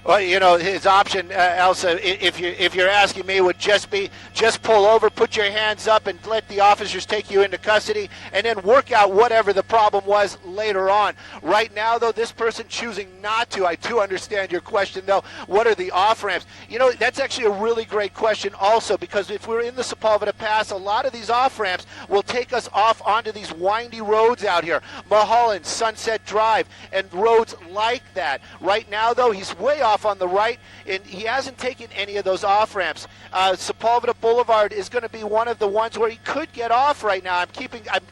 Well, you know, his option, Elsa, if you're asking me, would just be just pull over, put your hands up, and let the officers take you into custody, and then work out whatever the problem was later on. Right now, though, this person choosing not to. I do understand your question, though. What are the off ramps? You know, that's actually a really great question, also, because if we're in the Sepulveda Pass, a lot of these off ramps will take us off onto these windy roads out here, Mulholland, Sunset Drive, and roads like that. Right now, though, he's way off on the right, and he hasn't taken any of those off ramps. Sepulveda Boulevard is going to be one of the ones where he could get off right now. I'm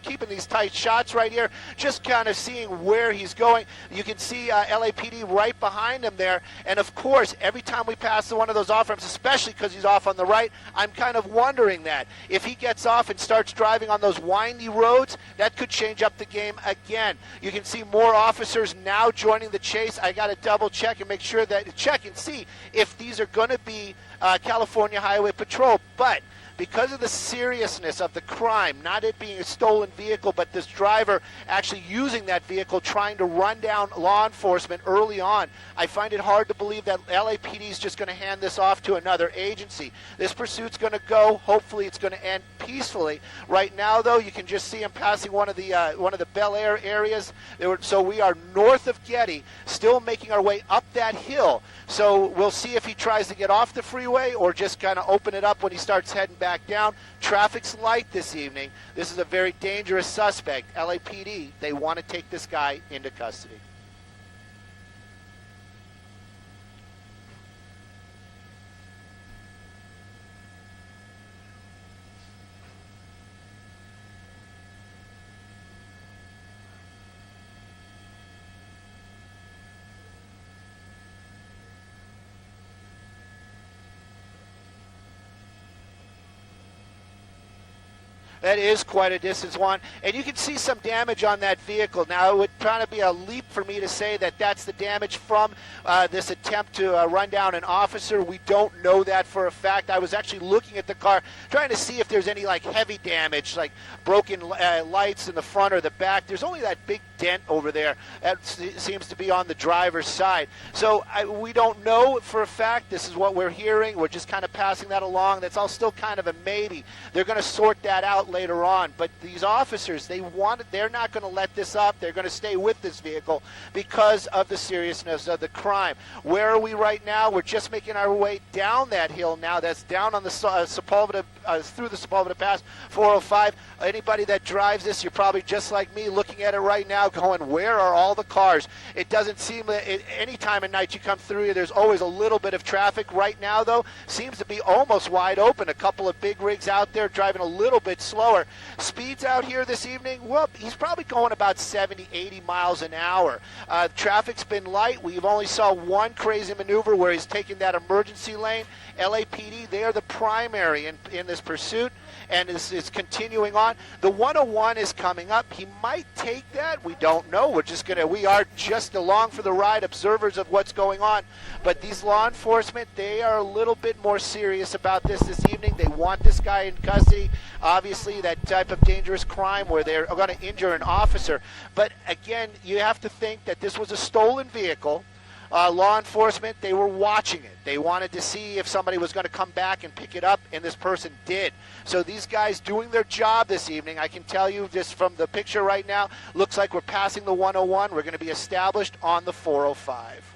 keeping these tight shots right here, just kind of seeing where he's going. You can see LAPD right behind him there, and of course, every time we pass one of those off ramps, especially because he's off on the right, I'm kind of wondering that if he gets off and starts driving on those windy roads, that could change up the game again. You can see more officers now joining the chase. I got to double check and make sure that check and see if these are going to be California Highway Patrol, but because of the seriousness of the crime, not it being a stolen vehicle, but this driver actually using that vehicle trying to run down law enforcement early on, I find it hard to believe that LAPD is just going to hand this off to another agency. This pursuit's going to go. Hopefully it's going to end peacefully. Right now, though, you can just see him passing one of the Bel Air areas. So we are north of Getty, still making our way up that hill. So we'll see if he tries to get off the freeway or just kind of open it up when he starts heading back down. Traffic's light this evening. This is a very dangerous suspect. LAPD, they want to take this guy into custody. That is quite a distance, Juan. And you can see some damage on that vehicle. Now, it would kind of be a leap for me to say that that's the damage from this attempt to run down an officer. We don't know that for a fact. I was actually looking at the car, trying to see if there's any like heavy damage, like broken lights in the front or the back. There's only that big dent over there that seems to be on the driver's side. So we don't know for a fact. This is what we're hearing. We're just kind of passing that along. That's all still kind of a maybe. They're going to sort that out later on. But they's officers, they're not going to let this up. They're going to stay with this vehicle because of the seriousness of the crime. Where are we right now? We're just making our way down that hill now. That's down on the Sepulveda, through the Sepulveda Pass, 405. Anybody that drives this, you're probably just like me looking at it right now going, where are all the cars? It doesn't seem that any time of night you come through here, there's always a little bit of traffic. Right now, though, seems to be almost wide open. A couple of big rigs out there driving a little bit slower. Speeds out here this evening, well, he's probably going about 70, 80 miles an hour. Traffic's been light. We've only saw one crazy maneuver where he's taking that emergency lane. LAPD, they are the primary in this pursuit, and it's continuing on. The 101 is coming up. He might take that. We don't know. We are just along for the ride, observers of what's going on. But these law enforcement, they are a little bit more serious about this evening. They want this guy in custody. Obviously, that type of dangerous crime where they're going to injure an officer. But again, you have to think that this was a stolen vehicle. Law enforcement, they were watching it. They wanted to see if somebody was going to come back and pick it up, and this person did. So these guys doing their job this evening, I can tell you just from the picture right now, looks like we're passing the 101. We're going to be established on the 405.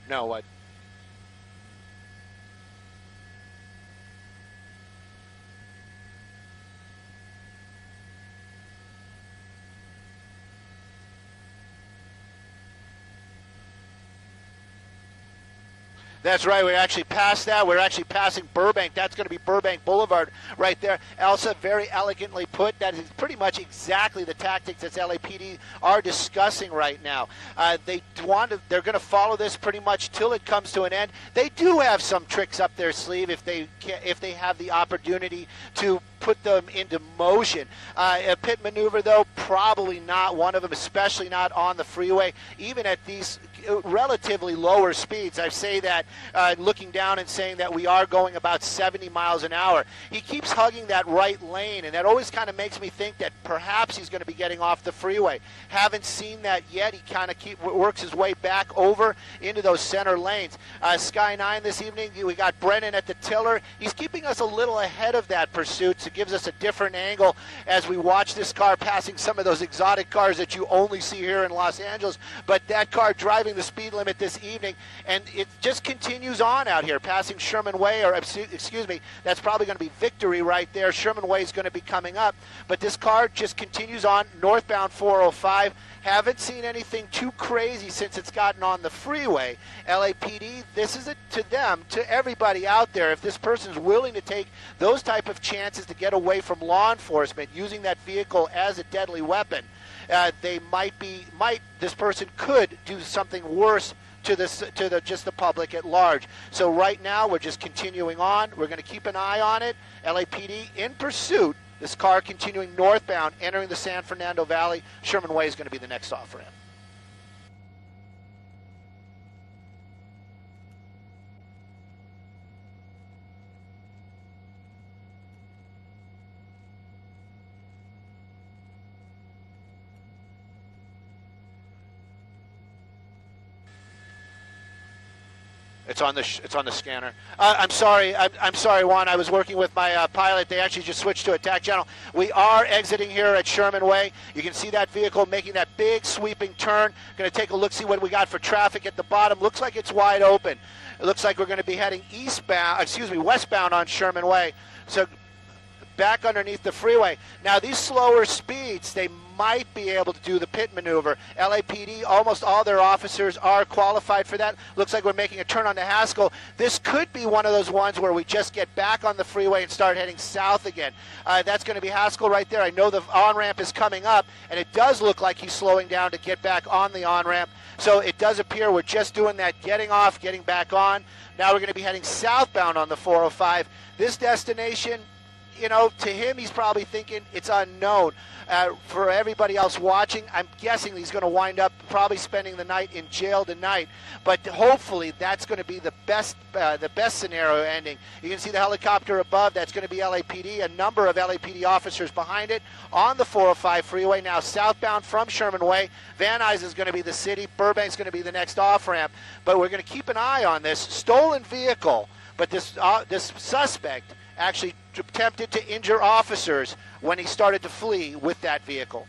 No, what? That's right. We're actually past that. We're actually passing Burbank. That's going to be Burbank Boulevard right there. Elsa, very elegantly put. That is pretty much exactly the tactics that LAPD are discussing right now. They're going to follow this pretty much till it comes to an end. They do have some tricks up their sleeve if they have the opportunity to put them into motion. A pit maneuver, though, probably not one of them, especially not on the freeway, even at these relatively lower speeds. I say that looking down and saying that we are going about 70 miles an hour. He keeps hugging that right lane, and that always kind of makes me think that perhaps he's going to be getting off the freeway. Haven't seen that yet. He kind of works his way back over into those center lanes. Sky 9 this evening, we got Brennan at the tiller. He's keeping us a little ahead of that pursuit, so it gives us a different angle as we watch this car passing some of those exotic cars that you only see here in Los Angeles. But that car driving the speed limit this evening, and it just continues on out here, passing Sherman Way, or excuse me, that's probably going to be Victory right there. Sherman Way is going to be coming up, but this car just continues on northbound 405. Haven't seen anything too crazy since it's gotten on the freeway. LAPD, this is to them, to everybody out there. If this person's willing to take those type of chances to get away from law enforcement, using that vehicle as a deadly weapon, this person could do something worse to just the public at large. So right now we're just continuing on. We're going to keep an eye on it. LAPD in pursuit. This car continuing northbound, entering the San Fernando Valley. Sherman Way is going to be the next off-ramp. It's on the scanner. I'm sorry, Juan. I was working with my pilot. They actually just switched to attack channel. We are exiting here at Sherman Way. You can see that vehicle making that big sweeping turn. Going to take a look, see what we got for traffic at the bottom. Looks like it's wide open. It looks like we're going to be heading westbound on Sherman Way. So back underneath the freeway. Now these slower speeds, they might be able to do the pit maneuver. LAPD, almost all their officers are qualified for that. Looks like we're making a turn onto Haskell. This could be one of those ones where we just get back on the freeway and start heading south again. That's going to be Haskell right there. I know the on-ramp is coming up, and it does look like he's slowing down to get back on the on-ramp. So it does appear we're just doing that, getting off, getting back on. Now we're going to be heading southbound on the 405. This destination, you know, to him, he's probably thinking it's unknown. For everybody else watching, I'm guessing he's going to wind up probably spending the night in jail tonight. But hopefully, that's going to be the best scenario ending. You can see the helicopter above. That's going to be LAPD. A number of LAPD officers behind it on the 405 freeway. Now southbound from Sherman Way. Van Nuys is going to be the city. Burbank's going to be the next off ramp. But we're going to keep an eye on this stolen vehicle. But this suspect actually attempted to injure officers when he started to flee with that vehicle.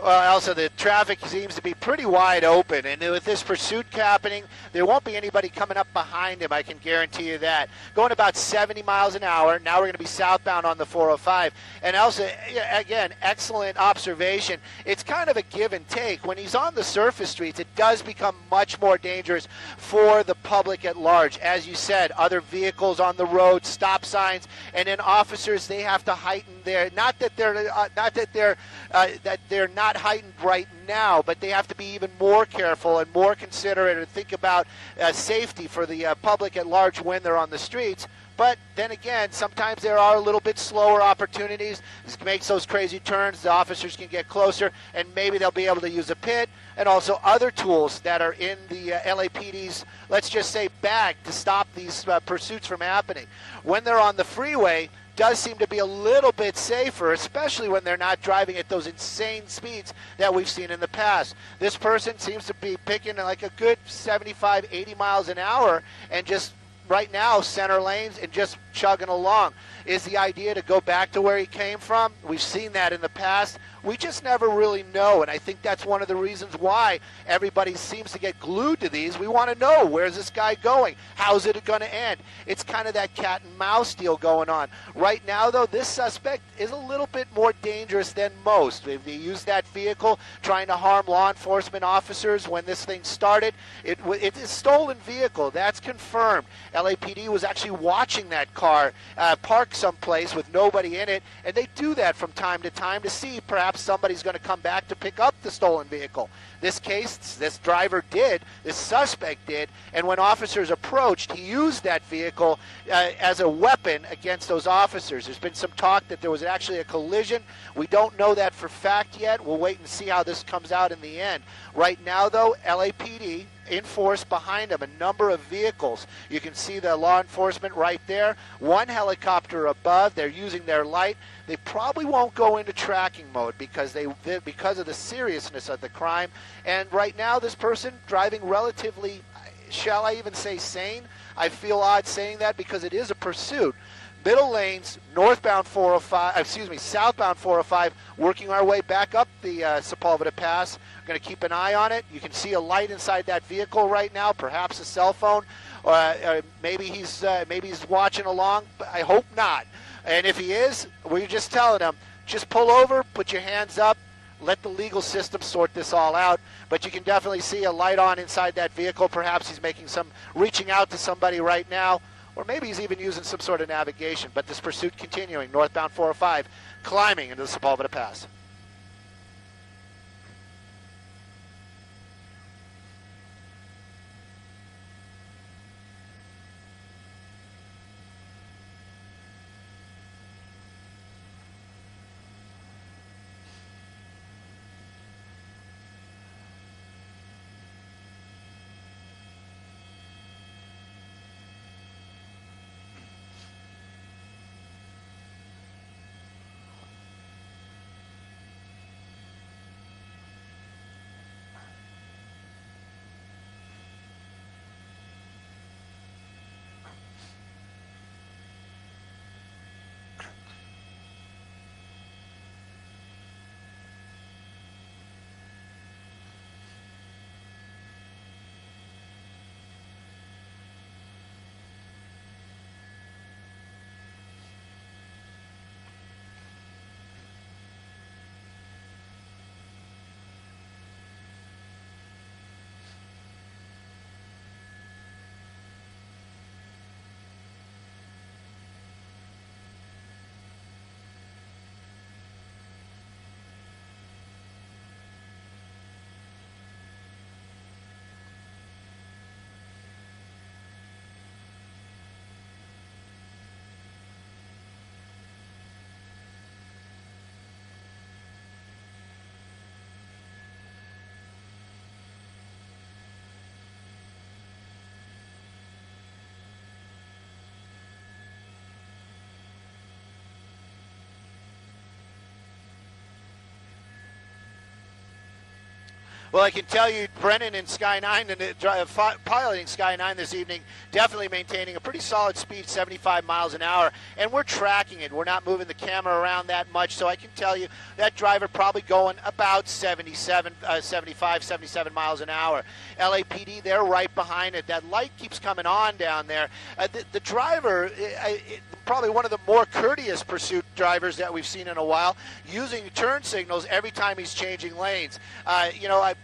Well, also the traffic seems to be pretty wide open, and with this pursuit happening, there won't be anybody coming up behind him, I can guarantee you that. Going about 70 miles an hour, now we're going to be southbound on the 405. And also, again, excellent observation. It's kind of a give and take. When he's on the surface streets, it does become much more dangerous for the public at large. As you said, other vehicles on the road, stop signs, and then officers, they have to heighten their, not that they're not heightened right now, but they have to be even more careful and more considerate and think about safety for the public at large when they're on the streets. But then again, sometimes there are a little bit slower opportunities. This makes those crazy turns. The officers can get closer, and maybe they'll be able to use a pit and also other tools that are in the LAPD's, let's just say, bag to stop these pursuits from happening. When they're on the freeway, does seem to be a little bit safer, especially when they're not driving at those insane speeds that we've seen in the past. This person seems to be picking like a good 75, 80 miles an hour and just right now center lanes and just chugging along. Is the idea to go back to where he came from? We've seen that in the past. We just never really know, and I think that's one of the reasons why everybody seems to get glued to these. We want to know, where's this guy going? How's it going to end? It's kind of that cat and mouse deal going on. Right now, though, this suspect is a little bit more dangerous than most. If they used that vehicle trying to harm law enforcement officers when this thing started, it's a stolen vehicle. That's confirmed. LAPD was actually watching that car parked someplace with nobody in it, and they do that from time to time to see perhaps somebody's going to come back to pick up the stolen vehicle. This case, this driver did, this suspect did, and when officers approached, he used that vehicle as a weapon against those officers. There's been some talk that there was actually a collision. We don't know that for fact yet. We'll wait and see how this comes out in the end. Right now, though, LAPD in force behind them, a number of vehicles. You can see the law enforcement right there. One helicopter above. They're using their light. They probably won't go into tracking mode because of the seriousness of the crime. And right now, this person driving relatively, shall I even say sane? I feel odd saying that because it is a pursuit. Middle lanes, southbound 405, working our way back up the Sepulveda Pass. We're going to keep an eye on it. You can see a light inside that vehicle right now, perhaps a cell phone. Maybe he's watching along, but I hope not. And if he is, we're just telling him, just pull over, put your hands up, let the legal system sort this all out. But you can definitely see a light on inside that vehicle. Perhaps he's reaching out to somebody right now. Or maybe he's even using some sort of navigation. But this pursuit continuing, northbound 405, climbing into the Sepulveda Pass. Well, I can tell you, Brennan in Sky 9, and piloting Sky 9 this evening, definitely maintaining a pretty solid speed, 75 miles an hour, and we're tracking it. We're not moving the camera around that much, so I can tell you that driver probably going about 75, 77 miles an hour. LAPD, they're right behind it. That light keeps coming on down there. The driver, probably one of the more courteous pursuit drivers that we've seen in a while, using turn signals every time he's changing lanes.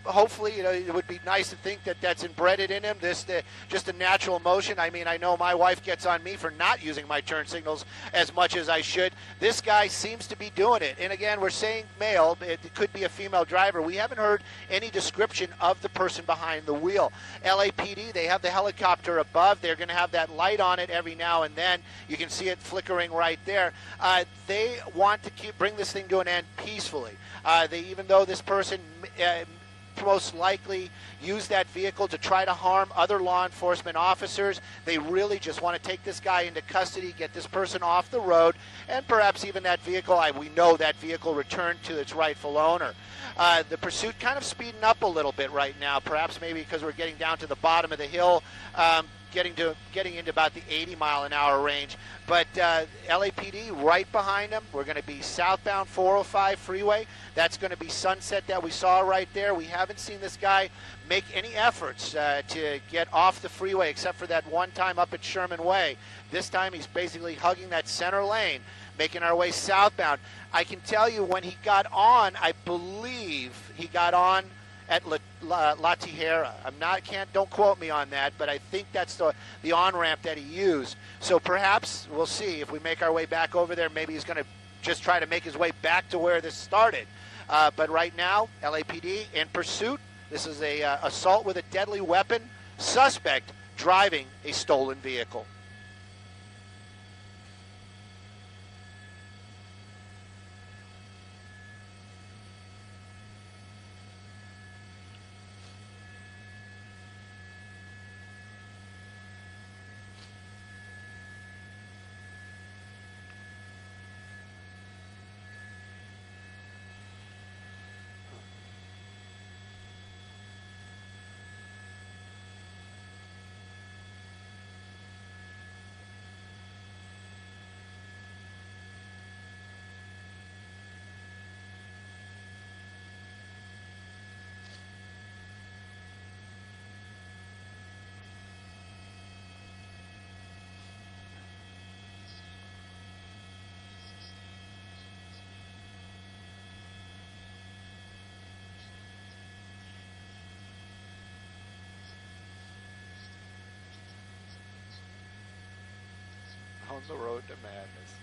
Hopefully, it would be nice to think that that's embedded in him, just a natural emotion. I mean, I know my wife gets on me for not using my turn signals as much as I should. This guy seems to be doing it. And again, we're saying male. It could be a female driver. We haven't heard any description of the person behind the wheel. LAPD, they have the helicopter above. They're going to have that light on it every now and then. You can see it flickering right there. They want to bring this thing to an end peacefully. Even though this person most likely use that vehicle to try to harm other law enforcement officers, they really just want to take this guy into custody, get this person off the road, and perhaps even that vehicle, we know that vehicle returned to its rightful owner. The pursuit kind of speeding up a little bit right now, perhaps maybe because we're getting down to the bottom of the hill, getting into about the 80-mile-an-hour range. But LAPD right behind them. We're going to be southbound 405 freeway. That's going to be Sunset that we saw right there. We haven't seen this guy make any efforts to get off the freeway except for that one time up at Sherman Way. This time he's basically hugging that center lane, making our way southbound. I can tell you when he got on, I believe he got on at La Tijera. Don't quote me on that, but I think that's the on-ramp that he used. So perhaps we'll see if we make our way back over there. Maybe he's going to just try to make his way back to where this started. But right now, LAPD in pursuit. This is a assault with a deadly weapon. Suspect driving a stolen vehicle. On the road to madness.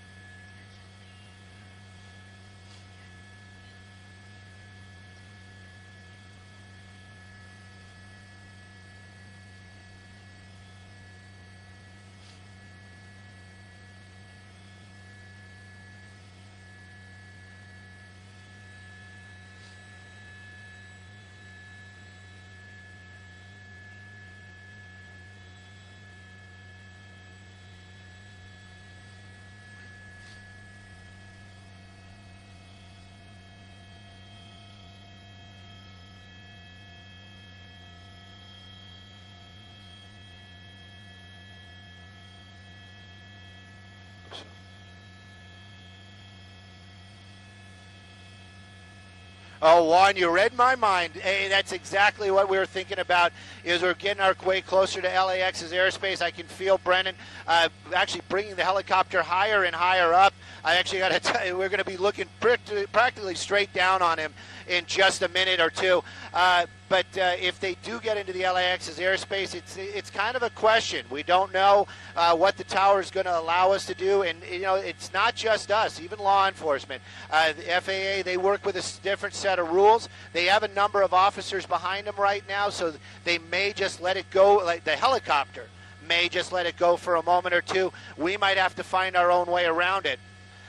Oh, Juan, you read my mind. Hey, that's exactly what we were thinking about, is we're getting our way closer to LAX's airspace. I can feel Brennan actually bringing the helicopter higher and higher up. I actually got to tell you, we're going to be looking practically straight down on him in just a minute or two. But if they do get into the LAX's airspace, it's kind of a question. We don't know what the tower is going to allow us to do, and it's not just us, even law enforcement. The FAA, they work with a different set of rules. They have a number of officers behind them right now, so they may just let it go. Like the helicopter may just let it go for a moment or two. We might have to find our own way around it.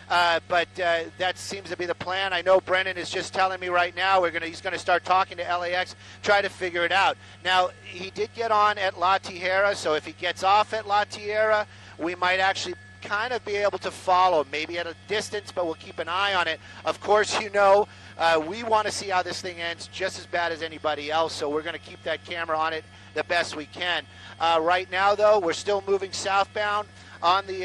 But that seems to be the plan. I know Brennan is just telling me right now he's going to start talking to LAX, try to figure it out. Now, he did get on at La Tijera, so if he gets off at La Tijera, we might actually kind of be able to follow, maybe at a distance, but we'll keep an eye on it. Of course, we want to see how this thing ends just as bad as anybody else, so we're going to keep that camera on it the best we can. Right now, though, we're still moving southbound. On the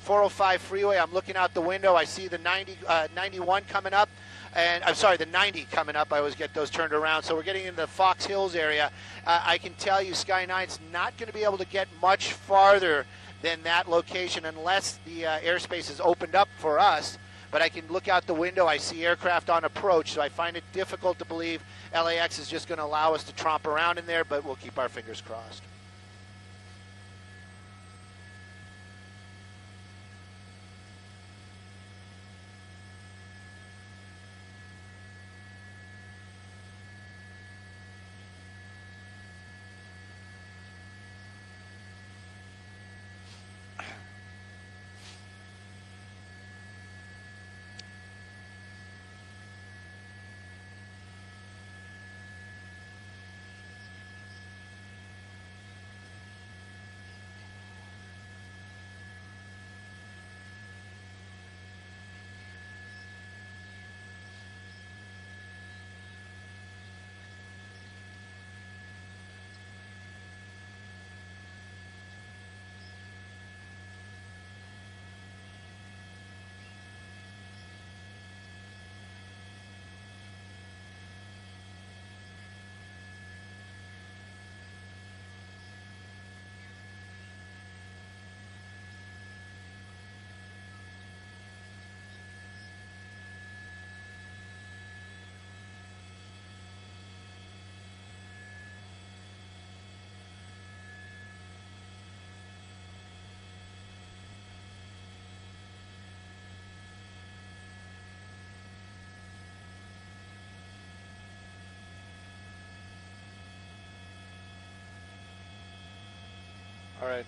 405 freeway, I'm looking out the window. I see the 91 coming up, and I'm sorry, the 90 coming up. I always get those turned around. So we're getting into the Fox Hills area. I can tell you, Sky 9's not going to be able to get much farther than that location unless the airspace is opened up for us. But I can look out the window, I see aircraft on approach, so I find it difficult to believe LAX is just going to allow us to tromp around in there, but we'll keep our fingers crossed. All right.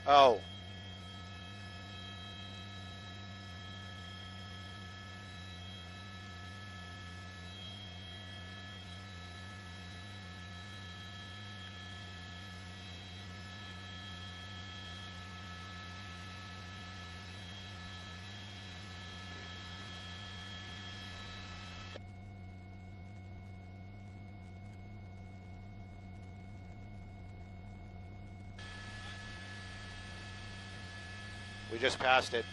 Oh. We just passed it.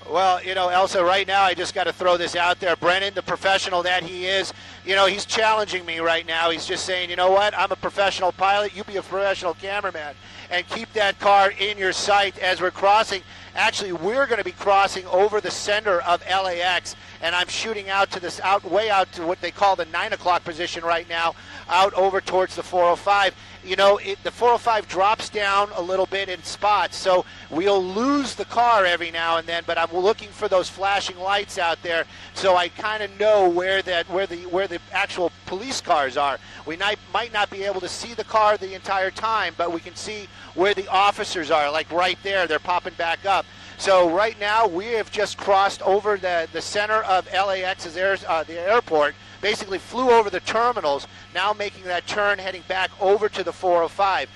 Well, you know, Elsa, right now I just got to throw this out there. Brennan, the professional that he is, you know, he's challenging me right now. He's just saying, you know what, I'm a professional pilot, you be a professional cameraman, and keep that car in your sight as we're crossing. Actually, we're going to be crossing over the center of LAX, and I'm shooting out to this, way out to what they call the 9 o'clock position right now, out over towards the 405. You know, the 405 drops down a little bit in spots, so we'll lose the car every now and then, but I'm looking for those flashing lights out there so I kind of know where the actual police cars are. We might not be able to see the car the entire time, but we can see where the officers are, like right there. They're popping back up. So right now we have just crossed over the center of LAX's the airport, basically flew over the terminals, now making that turn heading back over to the 405.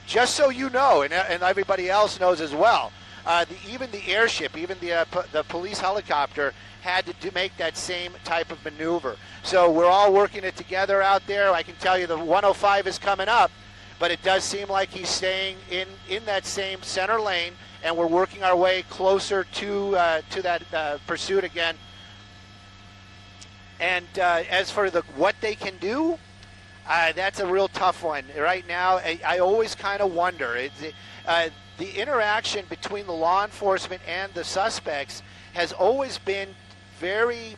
Just so you know, and everybody else knows as well, even the airship, even the police helicopter had to make that same type of maneuver. So we're all working it together out there. I can tell you the 105 is coming up, but it does seem like he's staying in that same center lane, and we're working our way closer to that pursuit again. And as for what they can do, that's a real tough one. Right now, I always kind of wonder. The interaction between the law enforcement and the suspects has always been very,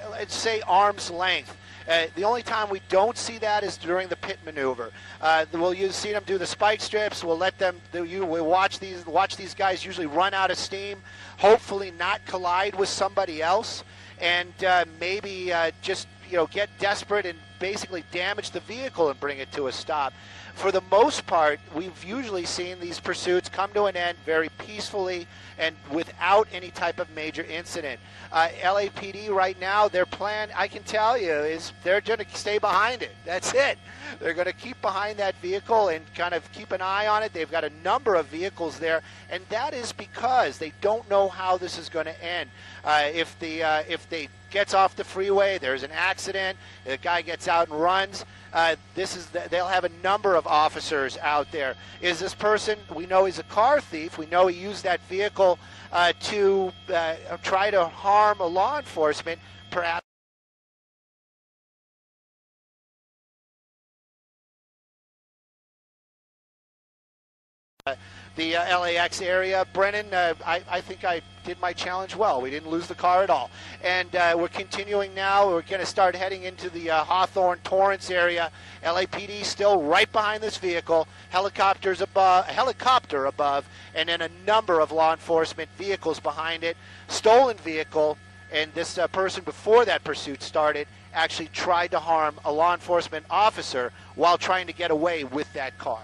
let's say, arm's length. The only time we don't see that is during the pit maneuver. We'll see them do the spike strips. We'll let them. We'll watch these guys usually run out of steam, hopefully not collide with somebody else, and maybe just get desperate and basically damage the vehicle and bring it to a stop. For the most part, we've usually seen these pursuits come to an end very peacefully and without any type of major incident. LAPD right now, their plan, I can tell you, is they're going to stay behind it. That's it. They're going to keep behind that vehicle and kind of keep an eye on it. They've got a number of vehicles there, and that is because they don't know how this is going to end. If they gets off the freeway, there's an accident, the guy gets out and runs, they'll have a number of officers out there. Is this person, we know he's a car thief, we know he used that vehicle to try to harm a law enforcement, perhaps the LAX area. Brennan, I think I did my challenge well. We didn't lose the car at all. And we're continuing now. We're going to start heading into the Hawthorne Torrance area. LAPD still right behind this vehicle. Helicopter above, and then a number of law enforcement vehicles behind it. Stolen vehicle, and this person before that pursuit started actually tried to harm a law enforcement officer while trying to get away with that car.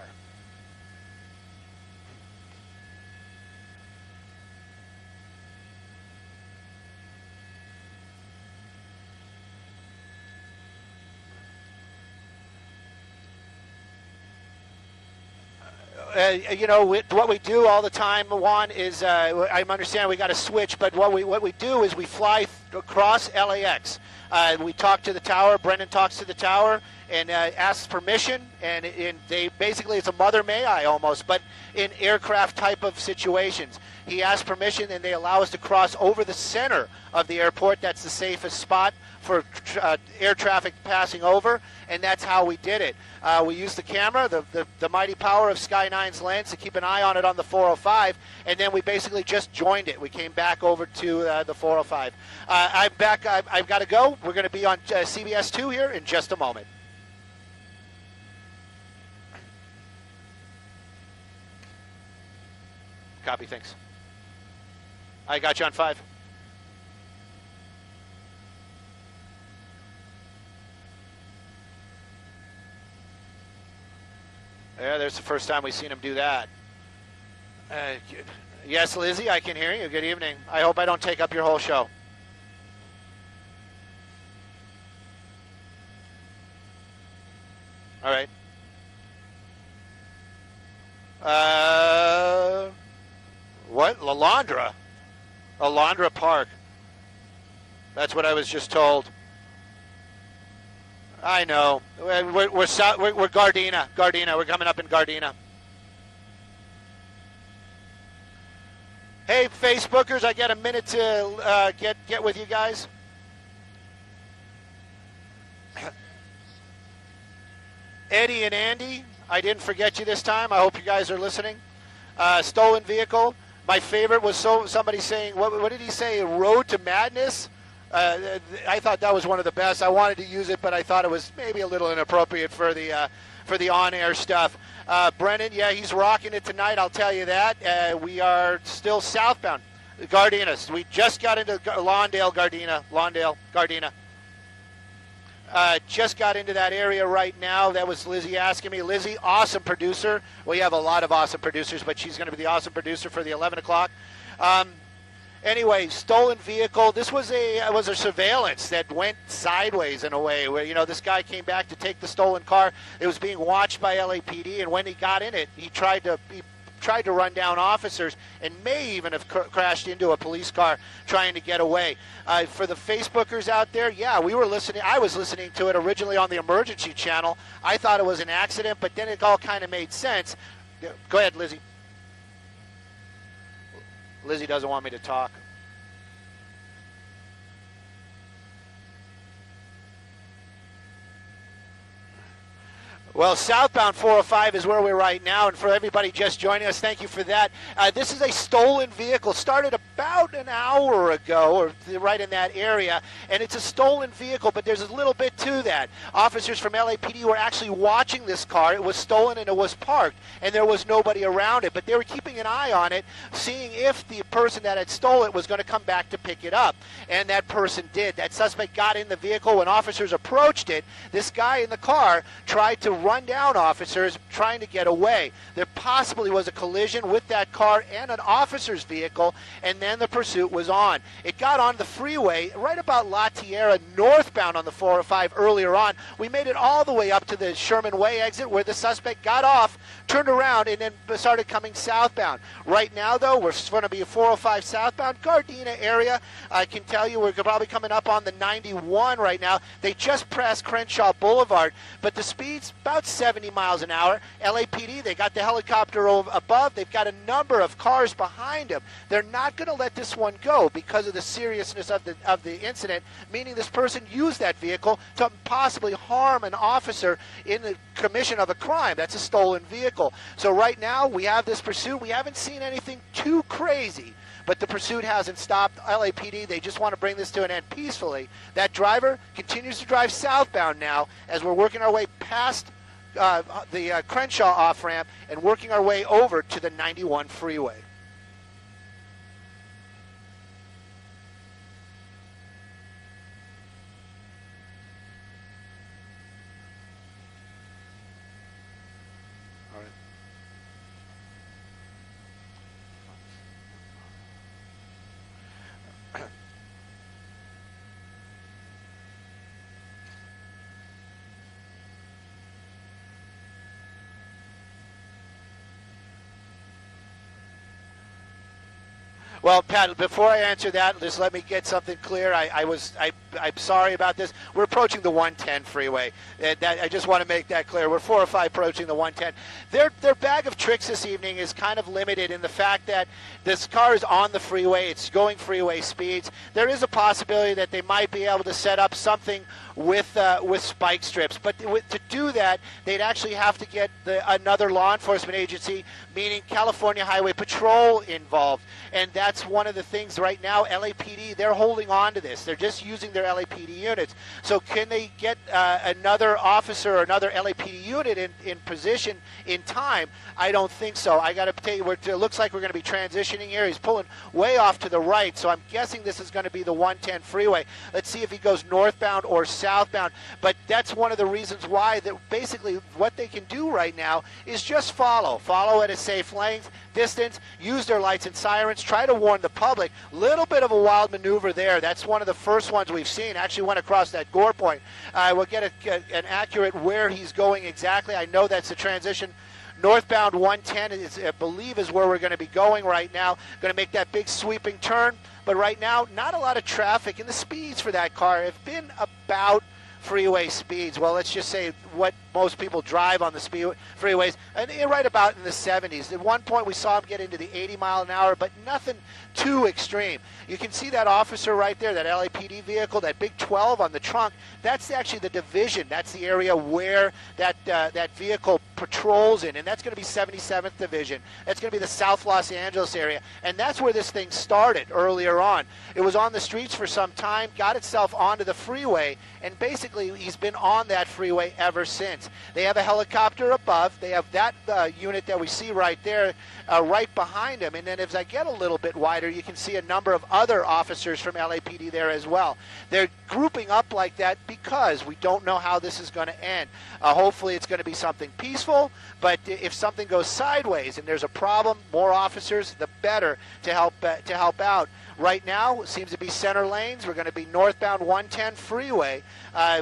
What we do all the time, Juan, is I understand we got to switch, but what we do is we fly across LAX. We talk to the tower. Brendan talks to the tower and asks permission, and they basically, it's a mother may I almost, but in aircraft type of situations. He asks permission, and they allow us to cross over the center of the airport. That's the safest spot for air traffic passing over, and that's how we did it. We used the camera, the mighty power of Sky9's lens, to keep an eye on it on the 405, and then we basically just joined it. We came back over to the 405. I'm back. I've got to go. We're going to be on CBS 2 here in just a moment. Copy, thanks. I got you on 5. Yeah, there's the first time we've seen him do that. Yes, Lizzie, I can hear you. Good evening. I hope I don't take up your whole show. All right. What? Lalandra? Lalandra Park. That's what I was just told. I know. We're Gardena. Gardena. We're coming up in Gardena. Hey, Facebookers, I got a minute to get with you guys. Eddie and Andy, I didn't forget you this time. I hope you guys are listening. Stolen vehicle. My favorite was somebody saying, what did he say? Road to Madness? I thought that was one of the best. I wanted to use it, but I thought it was maybe a little inappropriate for the on-air stuff. Brennan, yeah, he's rocking it tonight, I'll tell you that. We are still southbound. Gardena. We just got into Lawndale, Gardena. Just got into that area right now. That was Lizzie asking me. Lizzie, awesome producer. We have a lot of awesome producers, but she's going to be the awesome producer for the 11 o'clock. Anyway, stolen vehicle. This was a surveillance that went sideways in a way where, this guy came back to take the stolen car. It was being watched by LAPD, and when he got in it, he tried to run down officers and may even have crashed into a police car trying to get away. For the Facebookers out there, yeah, we were listening. I was listening to it originally on the emergency channel. I thought it was an accident, but then it all kind of made sense. Go ahead, Lizzie. Lizzie doesn't want me to talk. Well, southbound 405 is where we're right now, and for everybody just joining us, thank you for that. This is a stolen vehicle. Started about an hour ago, or right in that area, and it's a stolen vehicle, but there's a little bit to that. Officers from LAPD were actually watching this car. It was stolen and it was parked, and there was nobody around it, but they were keeping an eye on it, seeing if the person that had stole it was going to come back to pick it up, and that person did. That suspect got in the vehicle. When officers approached it, this guy in the car tried to run down officers trying to get away. There possibly was a collision with that car and an officer's vehicle, and then the pursuit was on. It got on the freeway right about La Tierra northbound on the 405 earlier on. We made it all the way up to the Sherman Way exit where the suspect got off, turned around, and then started coming southbound. Right now, though, we're going to be a 405 southbound, Gardena area. I can tell you we're probably coming up on the 91 right now. They just passed Crenshaw Boulevard, but the speed's about 70 miles an hour. LAPD, they got the helicopter above. They've got a number of cars behind them. They're not going to let this one go because of the seriousness of the incident, meaning this person used that vehicle to possibly harm an officer in the commission of a crime. That's a stolen vehicle. So right now we have this pursuit. We haven't seen anything too crazy, but the pursuit hasn't stopped. LAPD, they just want to bring this to an end peacefully. That driver continues to drive southbound now as we're working our way past the Crenshaw off-ramp and working our way over to the 91 freeway. Well, Pat, before I answer that, just let me get something clear. I'm sorry about this. We're approaching the 110 freeway. I just want to make that clear. We're 405 approaching the 110. Their bag of tricks this evening is kind of limited in the fact that this car is on the freeway. It's going freeway speeds. There is a possibility that they might be able to set up something with spike strips. But to do that, they'd actually have to get another law enforcement agency, meaning California Highway Patrol, involved. And that's one of the things right now, LAPD, they're holding on to this. They're just using their LAPD units. So can they get another officer or another LAPD unit in position in time? I don't think so. I got to tell you, it looks like we're going to be transitioning here. He's pulling way off to the right, so I'm guessing this is going to be the 110 freeway. Let's see if he goes northbound or southbound. But that's one of the reasons why that basically what they can do right now is just follow at a safe length, distance, use their lights and sirens, try to warn the public. Little bit of a wild maneuver there. That's one of the first ones we've seen. Actually went across that gore point. We'll get an accurate where he's going exactly. I know that's the transition. Northbound 110, I believe, is where we're going to be going right now. Going to make that big sweeping turn. But right now, not a lot of traffic, and the speeds for that car have been about freeway speeds. Well, let's just say what most people drive on the freeways, and right about in the 70s. At one point, we saw him get into the 80 mile an hour, but nothing too extreme. You can see that officer right there, that LAPD vehicle, that big 12 on the trunk. That's actually the division. That's the area where that vehicle patrols in, and that's going to be 77th Division. That's going to be the South Los Angeles area, and that's where this thing started earlier on. It was on the streets for some time, got itself onto the freeway, and basically he's been on that freeway ever since. They have a helicopter above. They have that unit that we see right there, right behind him, and then as I get a little bit wider, you can see a number of other officers from LAPD there as well. They're grouping up like that because we don't know how this is going to end. Hopefully it's going to be something peaceful, but if something goes sideways and there's a problem, more officers, the better to help out. Right now, it seems to be center lanes. We're going to be northbound 110 freeway,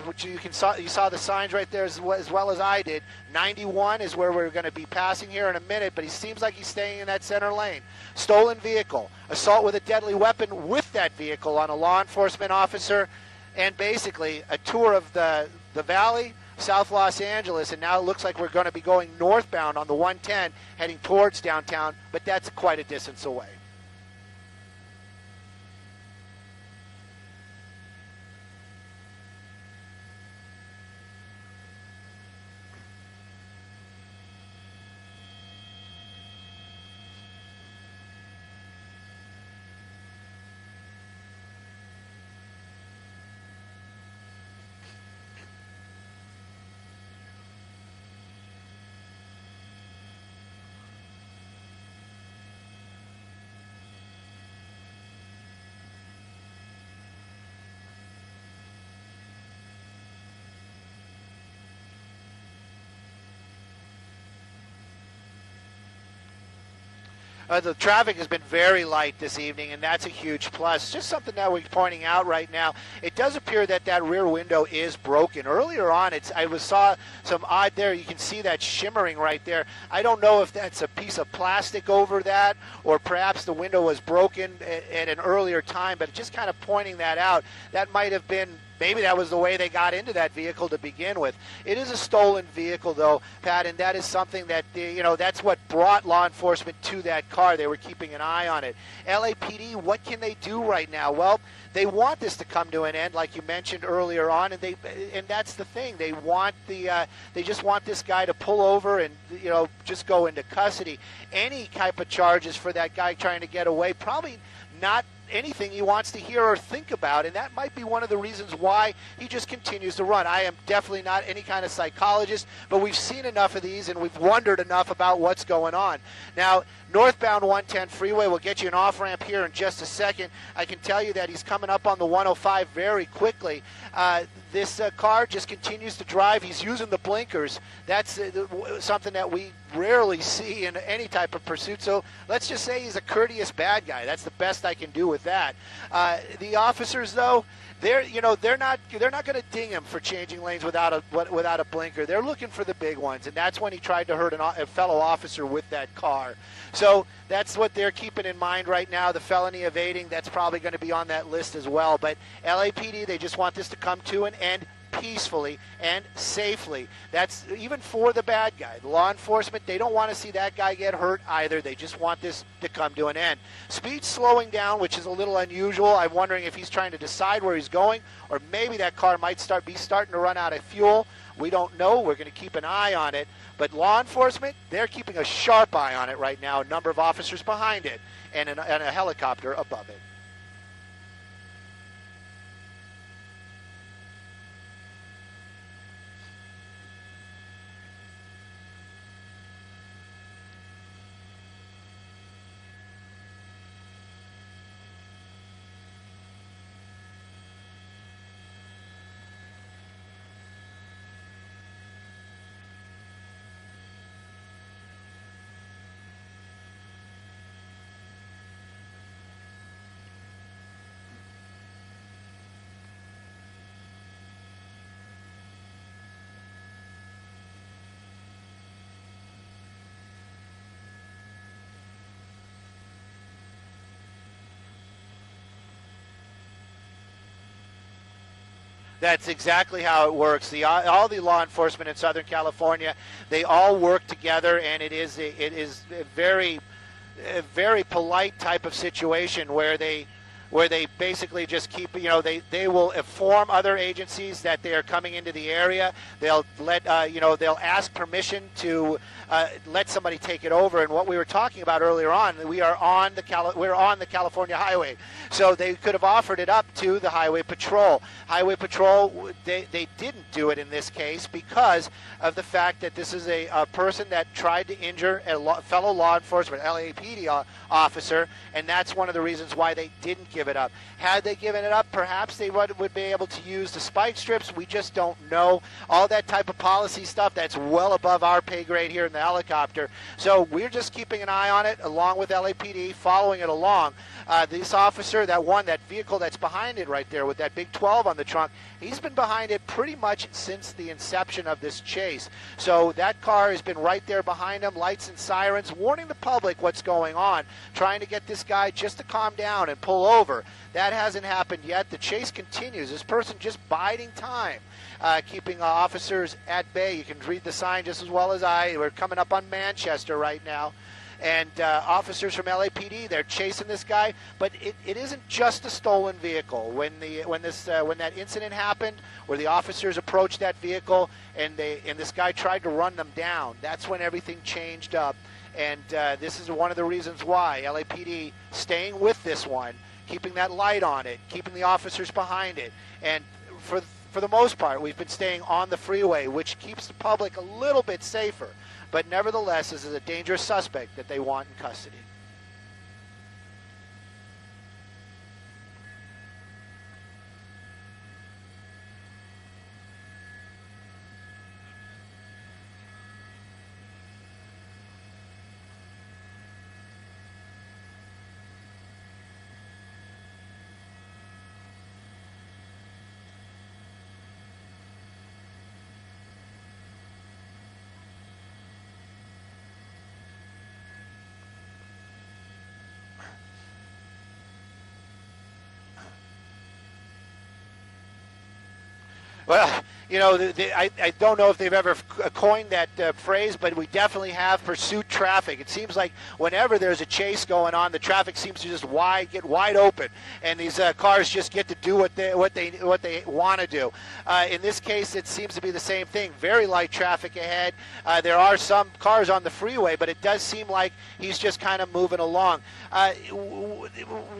which you saw the signs right there as well as I did. 91 is where we're going to be passing here in a minute, but he seems like he's staying in that center lane. Stolen vehicle, assault with a deadly weapon with that vehicle on a law enforcement officer, and basically a tour of the valley, South Los Angeles, and now it looks like we're going to be going northbound on the 110, heading towards downtown, but that's quite a distance away. The traffic has been very light this evening, and that's a huge plus. Just something that we're pointing out right now. It does appear that that rear window is broken. Earlier on, saw some odd there. You can see that shimmering right there. I don't know if that's a piece of plastic over that, or perhaps the window was broken at an earlier time, but just kind of pointing that out. That might have been, maybe that was the way they got into that vehicle to begin with. It is a stolen vehicle, though, Pat, and that is something that, that's what brought law enforcement to that car. They were keeping an eye on it. LAPD, what can they do right now? Well, they want this to come to an end, like you mentioned earlier on, and that's the thing. They just want this guy to pull over and, just go into custody. Any type of charges for that guy trying to get away, probably not anything he wants to hear or think about, and that might be one of the reasons why he just continues to run. I am definitely not any kind of psychologist, but we've seen enough of these and we've wondered enough about what's going on. Now, northbound 110 freeway will get you an off-ramp here in just a second. I can tell you that he's coming up on the 105 very quickly. This car just continues to drive. He's using the blinkers. That's something that we rarely see in any type of pursuit. So let's just say he's a courteous bad guy. That's the best I can do with that. The officers, though, they're not going to ding him for changing lanes without a blinker. They're looking for the big ones, and that's when he tried to hurt a fellow officer with that car. So that's what they're keeping in mind right now. The felony evading, that's probably going to be on that list as well. But LAPD, they just want this to come to an end peacefully and safely. That's even for the bad guy. The law enforcement, they don't want to see that guy get hurt either. They just want this to come to an end. Speed slowing down, which is a little unusual. I'm wondering if he's trying to decide where he's going, or maybe that car might be starting to run out of fuel. We don't know. We're going to keep an eye on it. But law enforcement, they're keeping a sharp eye on it right now. A number of officers behind it and a helicopter above it. That's exactly how it works. All the law enforcement in Southern California, they all work together, and it is a very polite type of situation where they basically just keep, they will inform other agencies that they are coming into the area. They'll they'll ask permission to let somebody take it over. And what we were talking about earlier on, we're on the California highway, so they could have offered it up to the Highway Patrol. Highway Patrol, they didn't do it in this case because of the fact that this is a person that tried to injure a fellow law enforcement, LAPD officer, and that's one of the reasons why they didn't give it up. Had they given it up, perhaps they would be able to use the spike strips. We just don't know. All that type of policy stuff, that's well above our pay grade here in the helicopter. So we're just keeping an eye on it along with LAPD, following it along. This officer, that vehicle that's behind it right there with that big 12 on the trunk, he's been behind it pretty much since the inception of this chase. So that car has been right there behind him, lights and sirens, warning the public what's going on, trying to get this guy just to calm down and pull over. That hasn't happened yet. The chase continues. This person just biding time, keeping officers at bay. You can read the sign just as well as I. We're coming up on Manchester right now. And officers from LAPD, they're chasing this guy, but it isn't just a stolen vehicle. When that incident happened, where the officers approached that vehicle and this guy tried to run them down, that's when everything changed up. And this is one of the reasons why LAPD staying with this one, keeping that light on it, keeping the officers behind it, and for the most part, we've been staying on the freeway, which keeps the public a little bit safer. But nevertheless, this is a dangerous suspect that they want in custody. Well, you know, I don't know if they've ever coined that phrase, but we definitely have pursuit traffic. It seems like whenever there's a chase going on, the traffic seems to just get wide open, and these cars just get to do what they want to do. In this case, it seems to be the same thing. Very light traffic ahead. There are some cars on the freeway, but it does seem like he's just kind of moving along.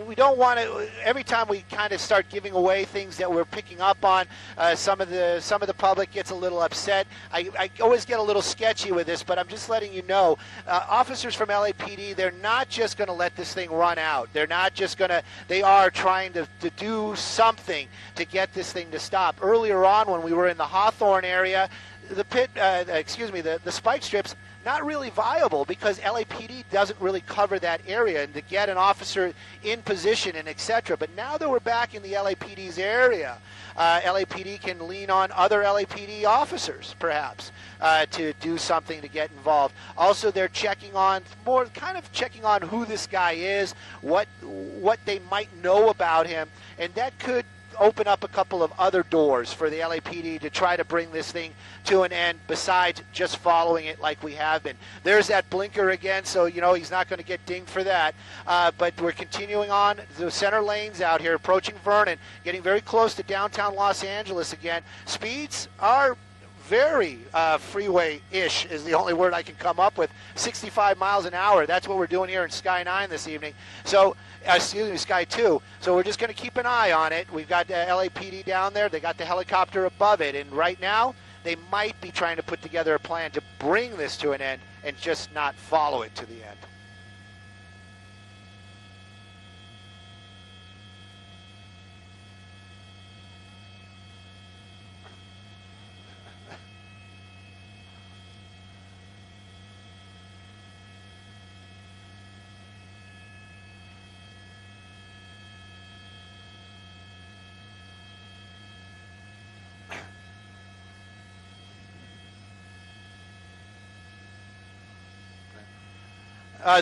We don't want to. Every time we kind of start giving away things that we're picking up on, some of the public gets a little upset. I always get a little sketchy with this, but I'm just letting you know, officers from LAPD, they're not just going to let this thing run out. They're not just going to. They are trying to do something to get this thing to stop. Earlier on, when we were in the Hawthorne area, the spike strips, not really viable because LAPD doesn't really cover that area and to get an officer in position and etc. But now that we're back in the LAPD's area, LAPD can lean on other LAPD officers perhaps to do something to get involved. Also, they're checking on who this guy is, what they might know about him, and that could open up a couple of other doors for the LAPD to try to bring this thing to an end besides just following it like we have been. There's that blinker again, so you know he's not going to get dinged for that. But we're continuing on the center lanes out here, approaching Vernon, getting very close to downtown Los Angeles again. Speeds are very freeway-ish is the only word I can come up with. 65 miles an hour. That's what we're doing here in Sky 9 this evening. So, Sky 2. So we're just going to keep an eye on it. We've got LAPD down there. They got the helicopter above it. And right now, they might be trying to put together a plan to bring this to an end and just not follow it to the end.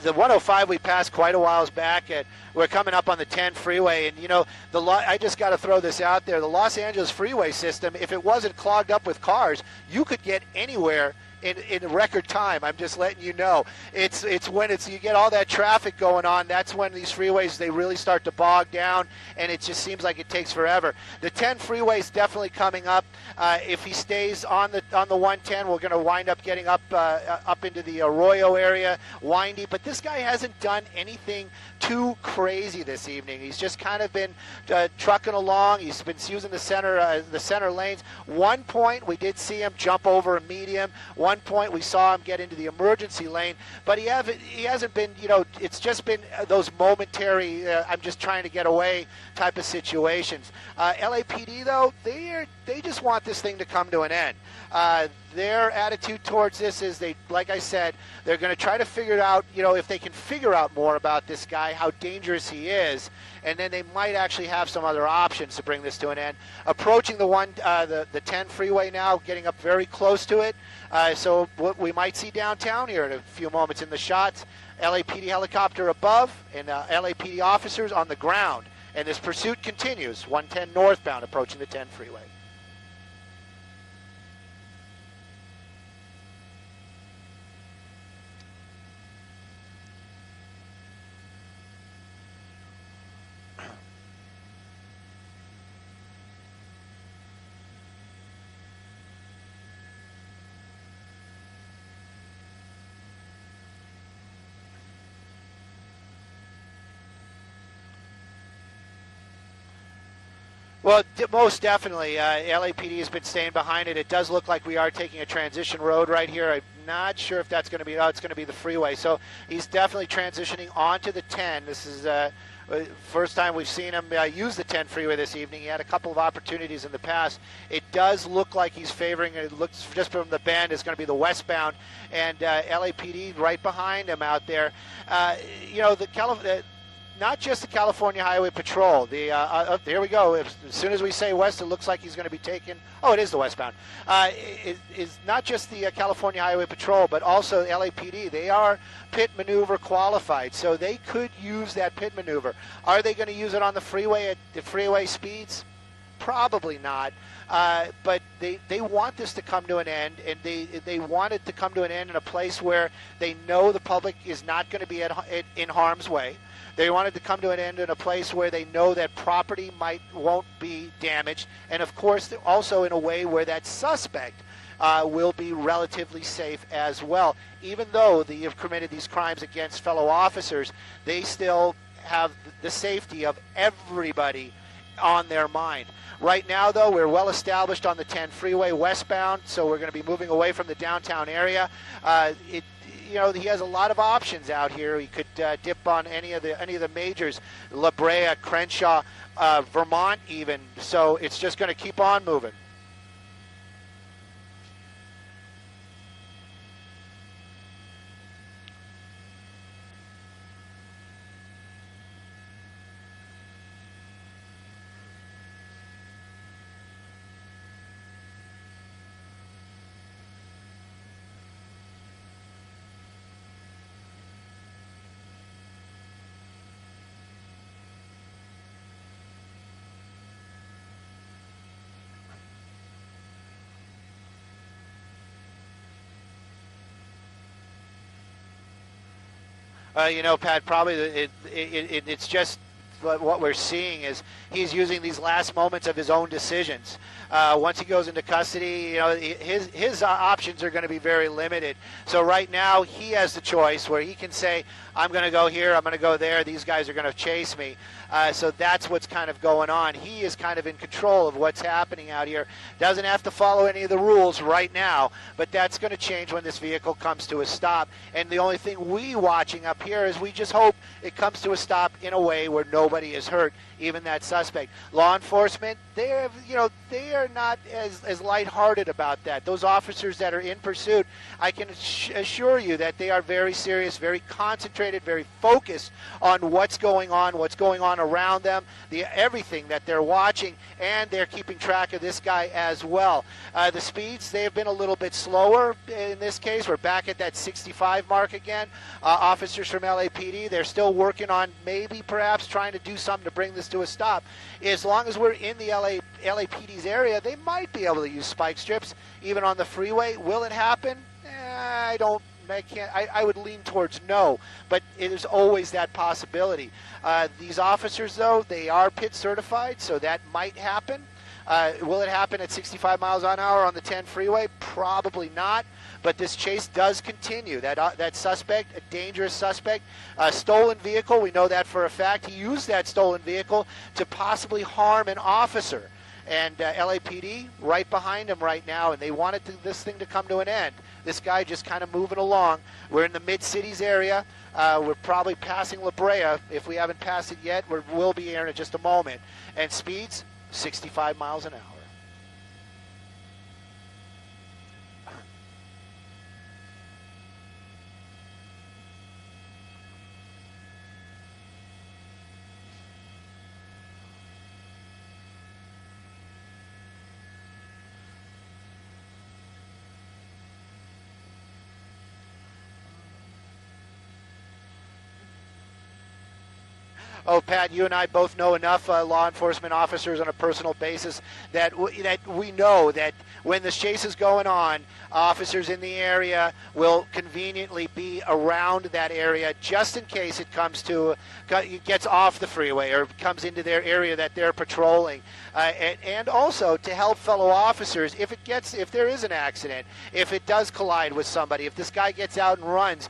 The 105 we passed quite a while back. We're coming up on the 10 freeway, and you know I just got to throw this out there. The Los Angeles freeway system, if it wasn't clogged up with cars, you could get anywhere in record time. I'm just letting you know. It's when you get all that traffic going on, that's when these freeways, they really start to bog down, and it just seems like it takes forever. The 10 freeway is definitely coming up. If he stays on the 110, we're going to wind up getting up into the Arroyo area, windy. But this guy hasn't done anything too crazy this evening. He's just kind of been trucking along. He's been using the center lanes. One point we did see him jump over a medium. One point we saw him get into the emergency lane, but he hasn't been, it's just been those momentary, I'm just trying to get away type of situations. LAPD, though, they just want this thing to come to an end. Their attitude towards this is like I said, they're going to try to figure out, if they can figure out more about this guy, how dangerous he is, and then they might actually have some other options to bring this to an end. Approaching the 10 freeway now, getting up very close to it. So what we might see downtown here in a few moments in the shots, LAPD helicopter above and LAPD officers on the ground. And this pursuit continues, 110 northbound approaching the 10 freeway. Well, most definitely. LAPD has been staying behind it. It does look like we are taking a transition road right here. I'm not sure if that's going to be, it's going to be the freeway. So he's definitely transitioning onto the 10. This is first time we've seen him use the 10 freeway this evening. He had a couple of opportunities in the past. It does look like he's favoring, it looks just from the bend, is going to be the westbound, and LAPD right behind him out there. Not just the California Highway Patrol. Here we go. As soon as we say west, it looks like he's going to be taken. Oh, it is the westbound. It's not just the California Highway Patrol, but also LAPD. They are pit maneuver qualified, so they could use that pit maneuver. Are they going to use it on the freeway at the freeway speeds? Probably not. But they want this to come to an end, and they want it to come to an end in a place where they know the public is not going to be in harm's way. They want it to come to an end in a place where they know that property won't be damaged, and of course also in a way where that suspect will be relatively safe as well. Even though they have committed these crimes against fellow officers, they still have the safety of everybody on their mind. Right now, though, we're well established on the 10 freeway westbound, so we're going to be moving away from the downtown area. He has a lot of options out here. He could dip on any of the majors, La Brea, Crenshaw, Vermont even. So it's just going to keep on moving. Pat, probably it's just what we're seeing is he's using these last moments of his own decisions. Once he goes into custody, his options are going to be very limited. So right now he has the choice where he can say, I'm going to go here, I'm going to go there, these guys are going to chase me. So that's what's kind of going on. He is kind of in control of what's happening out here. Doesn't have to follow any of the rules right now, but that's going to change when this vehicle comes to a stop. And the only thing we watching up here is we just hope it comes to a stop in a way where nobody is hurt, even that suspect. Law enforcement, they are not as lighthearted about that. Those officers that are in pursuit, I can assure you that they are very serious, very concentrated, very focused on what's going on around them, everything that they're watching, and they're keeping track of this guy as well. The speeds, they have been a little bit slower in this case. We're back at that 65 mark again. Officers from LAPD, they're still working on perhaps trying to do something to bring this to a stop. As long as we're in the LAPD's area, they might be able to use spike strips even on the freeway. Will it happen? I would lean towards no, but there's always that possibility. These officers, though, they are PIT certified, so that might happen. Will it happen at 65 miles an hour on the 10 freeway? Probably not, but this chase does continue. That suspect, a dangerous suspect, a stolen vehicle, we know that for a fact. He used that stolen vehicle to possibly harm an officer. And LAPD right behind him right now, and they wanted this thing to come to an end. This guy just kind of moving along. We're in the mid-cities area. We're probably passing La Brea. If we haven't passed it yet, we'll be here in just a moment. And speeds, 65 miles an hour. Oh, Pat, you and I both know enough law enforcement officers on a personal basis that we know that when the chase is going on, officers in the area will conveniently be around that area just in case it gets off the freeway or comes into their area that they're patrolling. And also to help fellow officers if there is an accident, if it does collide with somebody, if this guy gets out and runs,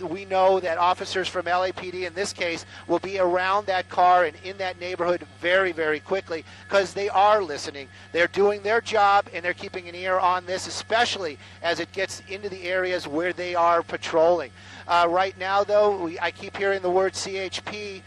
we know that officers from LAPD in this case will be around that car and in that neighborhood very, very quickly because they are listening. They're doing their job and they're keeping an ear on this, especially as it gets into the areas where they are patrolling. Right now, though, I keep hearing the word CHP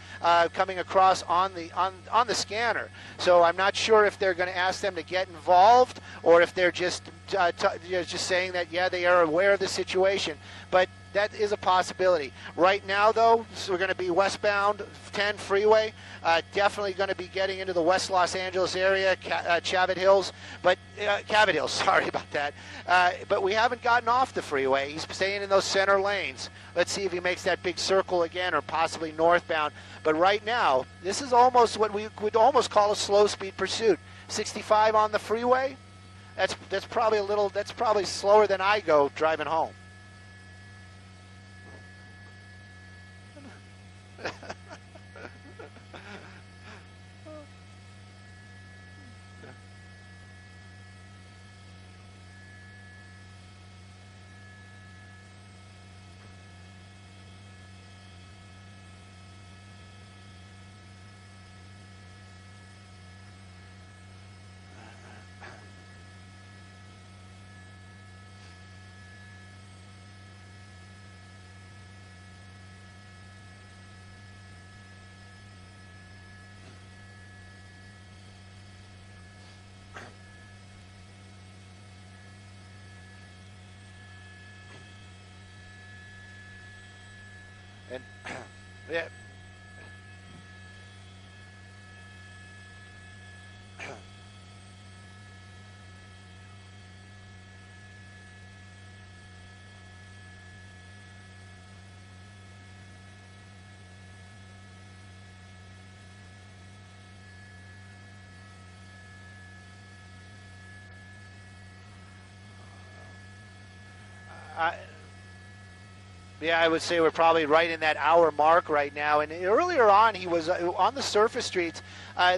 coming across on the scanner. So I'm not sure if they're going to ask them to get involved or if they're just saying that, yeah, they are aware of the situation. But that is a possibility. Right now, though, so we're going to be westbound 10 freeway, definitely going to be getting into the West Los Angeles area, Chavit Hills, Cavett Hills, sorry about that. But we haven't gotten off the freeway. He's staying in those center lanes. Let's see if he makes that big circle again, or possibly northbound. But right now, this is almost what we would almost call a slow speed pursuit. 65 on the freeway. That's probably slower than I go driving home. And yeah. Yeah, I would say we're probably right in that hour mark right now. And earlier on, he was on the surface streets.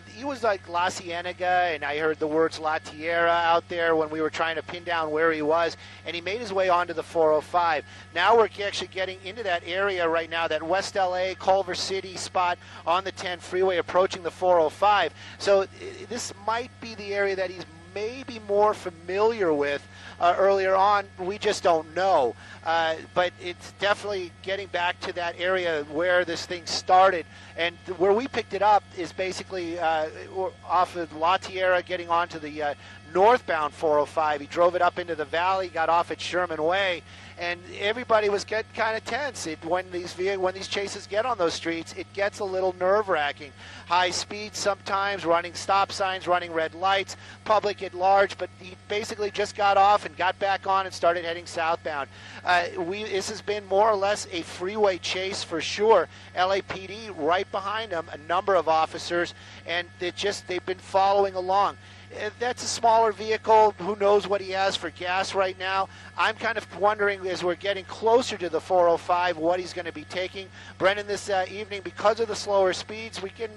He was like La Cienega, and I heard the words La Tierra out there when we were trying to pin down where he was. And he made his way onto the 405. Now we're actually getting into that area right now, that West LA, Culver City spot on the 10 freeway approaching the 405. So this might be the area that he's maybe more familiar with earlier on. We just don't know. But it's definitely getting back to that area where this thing started. And where we picked it up is basically off of La Tierra, getting onto the northbound 405. He drove it up into the valley, got off at Sherman Way, and everybody was getting kind of tense. When these chases get on those streets, it gets a little nerve-wracking. High speed sometimes, running stop signs, running red lights, public at large, but he basically just got off and got back on and started heading southbound. This has been more or less a freeway chase for sure. LAPD right behind him, a number of officers, and they've been following along. That's a smaller vehicle. Who knows what he has for gas right now? I'm kind of wondering, as we're getting closer to the 405, what he's going to be taking. Brendan, this evening, because of the slower speeds, we can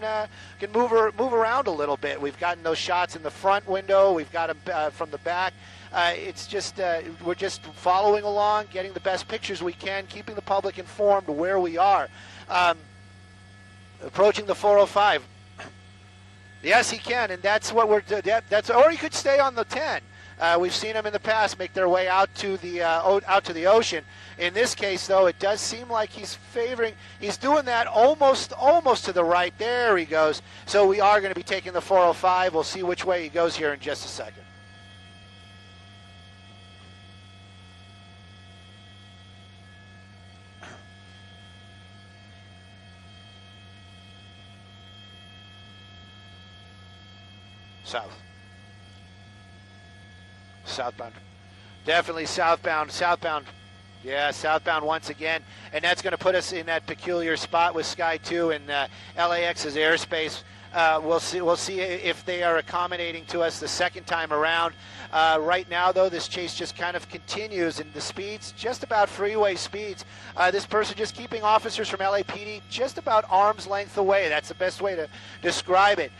move around a little bit. We've gotten those shots in the front window. We've got them from the back. It's just we're just following along, getting the best pictures we can, keeping the public informed where we are. Approaching the 405. Yes, he can, and that's what we're. Or he could stay on the 10. We've seen them in the past make their way out to the ocean. In this case, though, it does seem like he's doing that almost to the right. There he goes. So we are going to be taking the 405. We'll see which way he goes here in just a second. Southbound. Definitely southbound. Yeah, southbound once again. And that's going to put us in that peculiar spot with Sky 2 and LAX's airspace. We'll see if they are accommodating to us the second time around. Right now, though, this chase just kind of continues, and the speeds, just about freeway speeds. This person just keeping officers from LAPD just about arm's length away. That's the best way to describe it.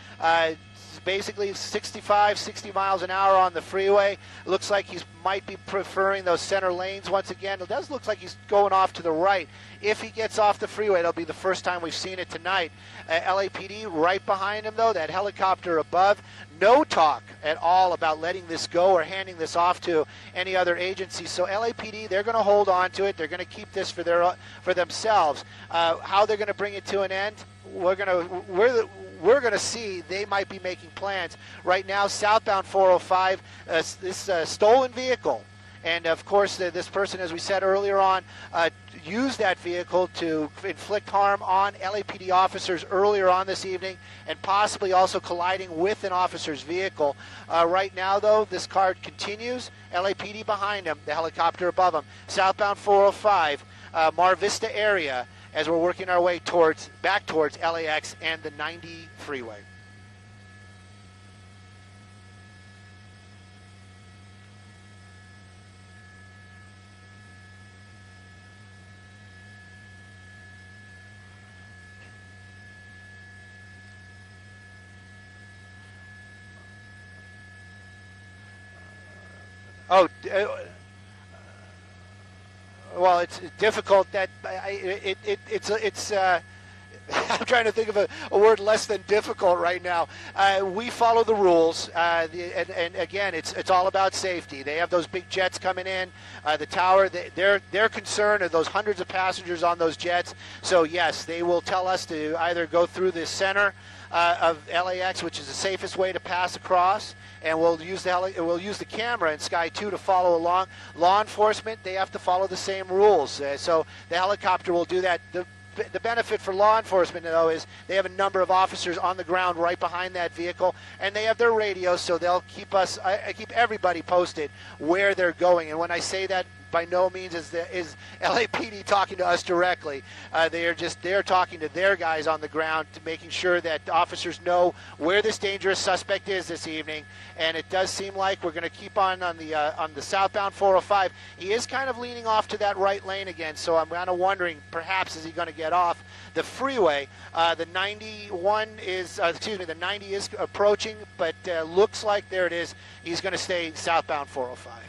Basically 65, 60 miles an hour on the freeway. It looks like he might be preferring those center lanes once again. It does look like he's going off to the right. If he gets off the freeway, it'll be the first time we've seen it tonight. LAPD right behind him, though, that helicopter above. No talk at all about letting this go or handing this off to any other agency. So LAPD, they're going to hold on to it. They're going to keep this for themselves. How they're going to bring it to an end, we're going to see. They might be making plans. Right now, southbound 405, this stolen vehicle And of course, this person, as we said earlier on, used that vehicle to inflict harm on LAPD officers earlier on this evening, and possibly also colliding with an officer's vehicle. Right now, though, this car continues. LAPD behind him, the helicopter above him. Southbound 405, Mar Vista area, as we're working our way back towards LAX and the 90 freeway. Oh, well, it's difficult. That it's. I'm trying to think of a word less than difficult right now. We follow the rules, and again, it's all about safety. They have those big jets coming in, the tower. Their concern are those hundreds of passengers on those jets. So yes, they will tell us to either go through the center of LAX, which is the safest way to pass across, and we'll use the camera in Sky 2 to follow along. Law enforcement, they have to follow the same rules, so the helicopter will do that. The benefit for law enforcement, though, is they have a number of officers on the ground right behind that vehicle, and they have their radios, so they'll keep everybody posted where they're going. And when I say that, by no means is LAPD talking to us directly. They're talking to their guys on the ground, to making sure that officers know where this dangerous suspect is this evening. And it does seem like we're going to keep on the southbound 405. He is kind of leaning off to that right lane again, so I'm kind of wondering, perhaps, is he going to get off the freeway? The 90 is approaching, but looks like there it is. He's going to stay southbound 405.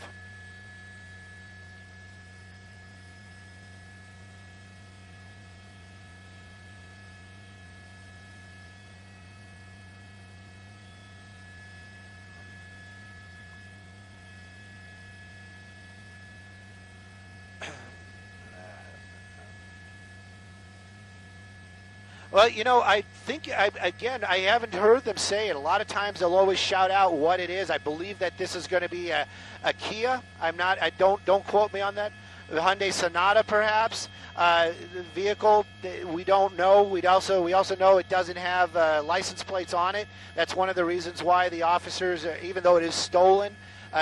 Well, I think, I haven't heard them say it. A lot of times they'll always shout out what it is. I believe that this is going to be a Kia. Don't quote me on that. The Hyundai Sonata, perhaps. The vehicle, we don't know. We also know it doesn't have license plates on it. That's one of the reasons why the officers, even though it is stolen,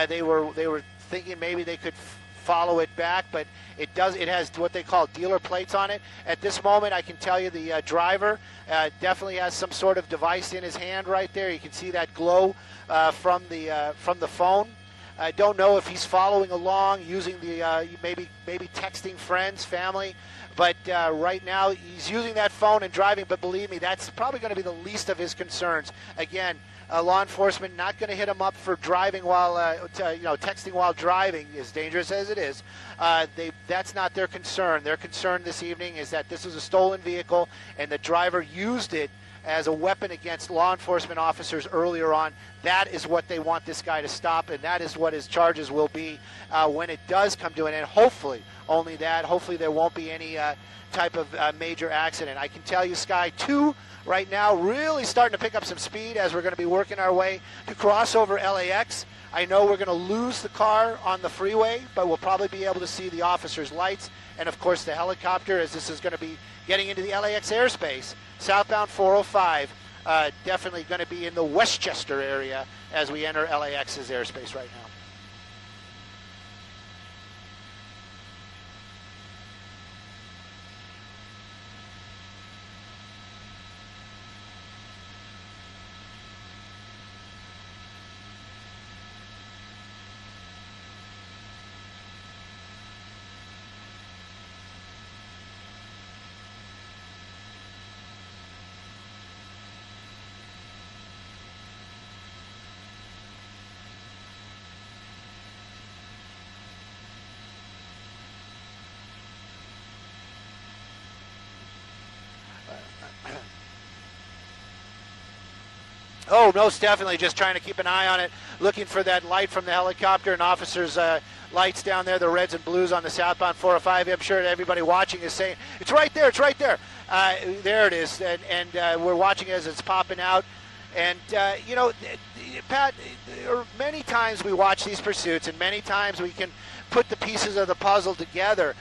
they were thinking maybe they could follow it back, but it has what they call dealer plates on it. At this moment, I can tell you the driver definitely has some sort of device in his hand right there. You can see that glow from the phone. I don't know if he's following along, using the maybe texting friends, family, but right now he's using that phone and driving. But believe me, that's probably going to be the least of his concerns. Again, law enforcement not going to hit him up for driving while texting while driving, as dangerous as it is. That's not their concern. Their concern this evening is that this is a stolen vehicle and the driver used it as a weapon against law enforcement officers earlier on. That is what they want this guy to stop, and that is what his charges will be when it does come to an end. Hopefully, only that. Hopefully there won't be any type of major accident. I can tell you Sky 2 right now really starting to pick up some speed as we're going to be working our way to cross over LAX. I know we're going to lose the car on the freeway, but we'll probably be able to see the officers' lights and, of course, the helicopter, as this is going to be getting into the LAX airspace. Southbound 405, definitely going to be in the Westchester area as we enter LAX's airspace right now. Oh, most definitely. Just trying to keep an eye on it, looking for that light from the helicopter and officers' lights down there, the reds and blues on the southbound 405. I'm sure everybody watching is saying, it's right there, it's right there. There it is, and we're watching as it's popping out. And, Pat, many times we watch these pursuits, and many times we can put the pieces of the puzzle together.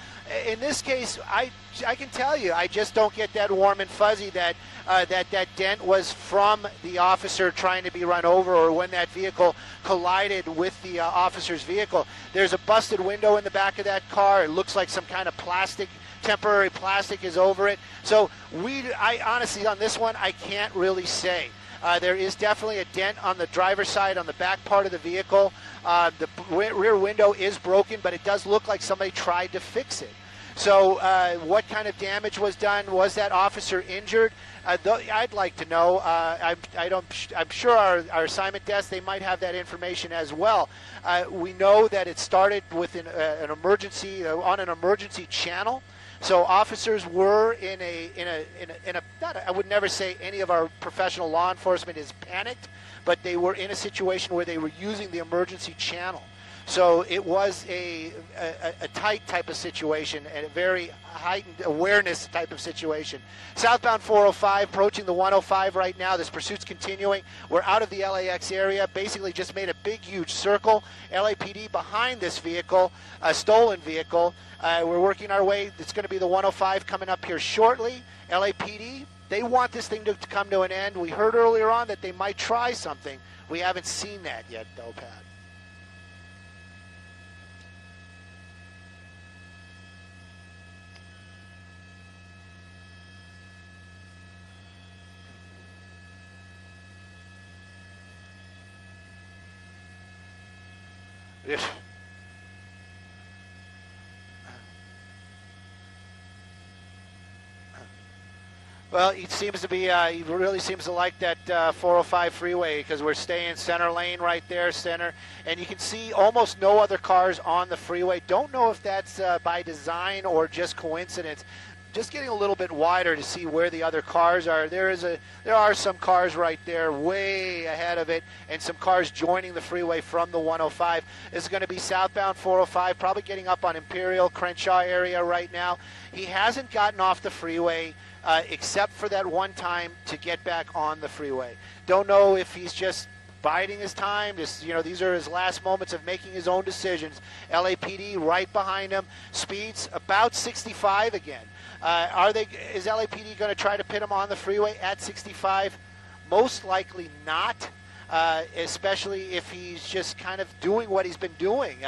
In this case, I can tell you, I just don't get that warm and fuzzy that that dent was from the officer trying to be run over, or when that vehicle collided with the officer's vehicle. There's a busted window in the back of that car. It looks like some kind of temporary plastic is over it. So I honestly, on this one, I can't really say. There is definitely a dent on the driver's side on the back part of the vehicle. The rear window is broken, but it does look like somebody tried to fix it. So what kind of damage was done? Was that officer injured? I'd like to know. I'm sure our assignment desk, they might have that information as well. We know that it started with an emergency, on an emergency channel. So officers were in a I would never say any of our professional law enforcement is panicked, but they were in a situation where they were using the emergency channel. So it was a tight type of situation and a very heightened awareness type of situation. Southbound 405 approaching the 105 right now. This pursuit's continuing. We're out of the LAX area. Basically just made a big, huge circle. LAPD behind this vehicle, a stolen vehicle. We're working our way. It's going to be the 105 coming up here shortly. LAPD, they want this thing to come to an end. We heard earlier on that they might try something. We haven't seen that yet, though, Pat. Well, he seems to be, he really seems to like that 405 freeway, because we're staying center lane right there, center, and you can see almost no other cars on the freeway. Don't know if that's by design or just coincidence. Just getting a little bit wider to see where the other cars are. There are some cars right there way ahead of it, and some cars joining the freeway from the 105. This is going to be southbound 405, probably getting up on Imperial, Crenshaw area right now. He hasn't gotten off the freeway except for that one time to get back on the freeway. Don't know if he's just biding his time. These are his last moments of making his own decisions. LAPD right behind him. Speeds about 65 again. Is LAPD going to try to pit him on the freeway at 65? Most likely not, especially if he's just kind of doing what he's been doing.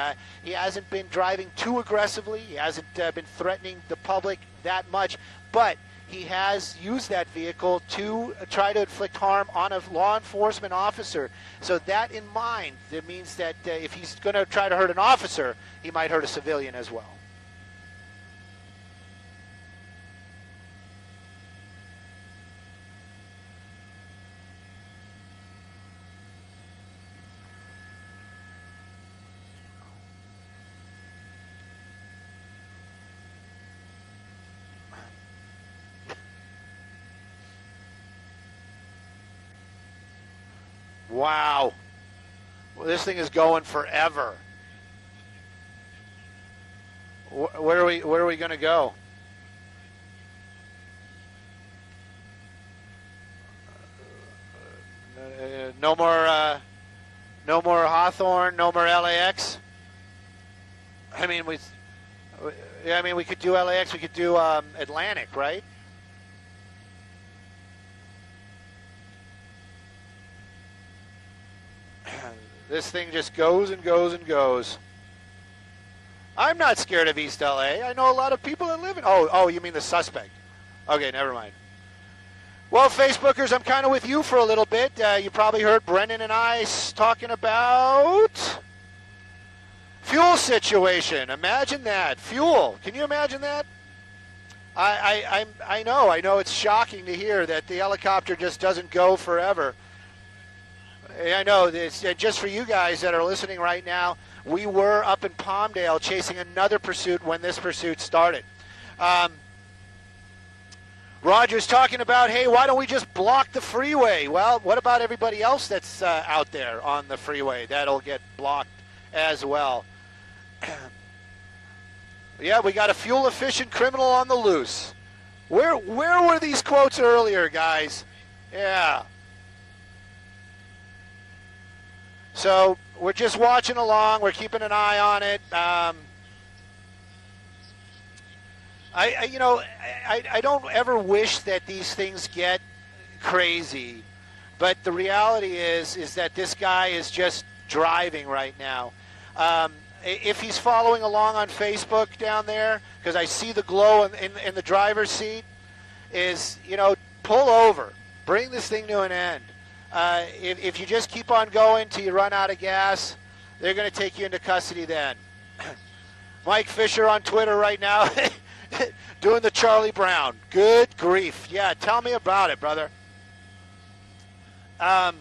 He hasn't been driving too aggressively. He hasn't been threatening the public that much, but he has used that vehicle to try to inflict harm on a law enforcement officer. So that in mind, it means that if he's going to try to hurt an officer, he might hurt a civilian as well. Wow. Well, this thing is going forever. Where are we going to go? No more Hawthorne, no more LAX. I mean, we could do LAX, we could do Atlantic, right? This thing just goes and goes and goes. I'm not scared of East LA. I know a lot of people that live in... Oh, you mean the suspect. Okay, never mind. Well, Facebookers, I'm kind of with you for a little bit. You probably heard Brendan and I talking about fuel situation. Imagine that. Fuel. Can you imagine that? I know it's shocking to hear that the helicopter just doesn't go forever. I know, just for you guys that are listening right now, we were up in Palmdale chasing another pursuit when this pursuit started. Roger's talking about, hey, why don't we just block the freeway? Well, what about everybody else that's out there on the freeway? That'll get blocked as well. Yeah, we got a fuel-efficient criminal on the loose. Where were these quotes earlier, guys? Yeah. So we're just watching along. We're keeping an eye on it. I don't ever wish that these things get crazy, but the reality is that this guy is just driving right now. If he's following along on Facebook down there, because I see the glow in the driver's seat, is, pull over, bring this thing to an end. If you just keep on going till you run out of gas, they're going to take you into custody then. Mike Fisher on Twitter right now doing the Charlie Brown. Good grief. Yeah, tell me about it, brother. Wah,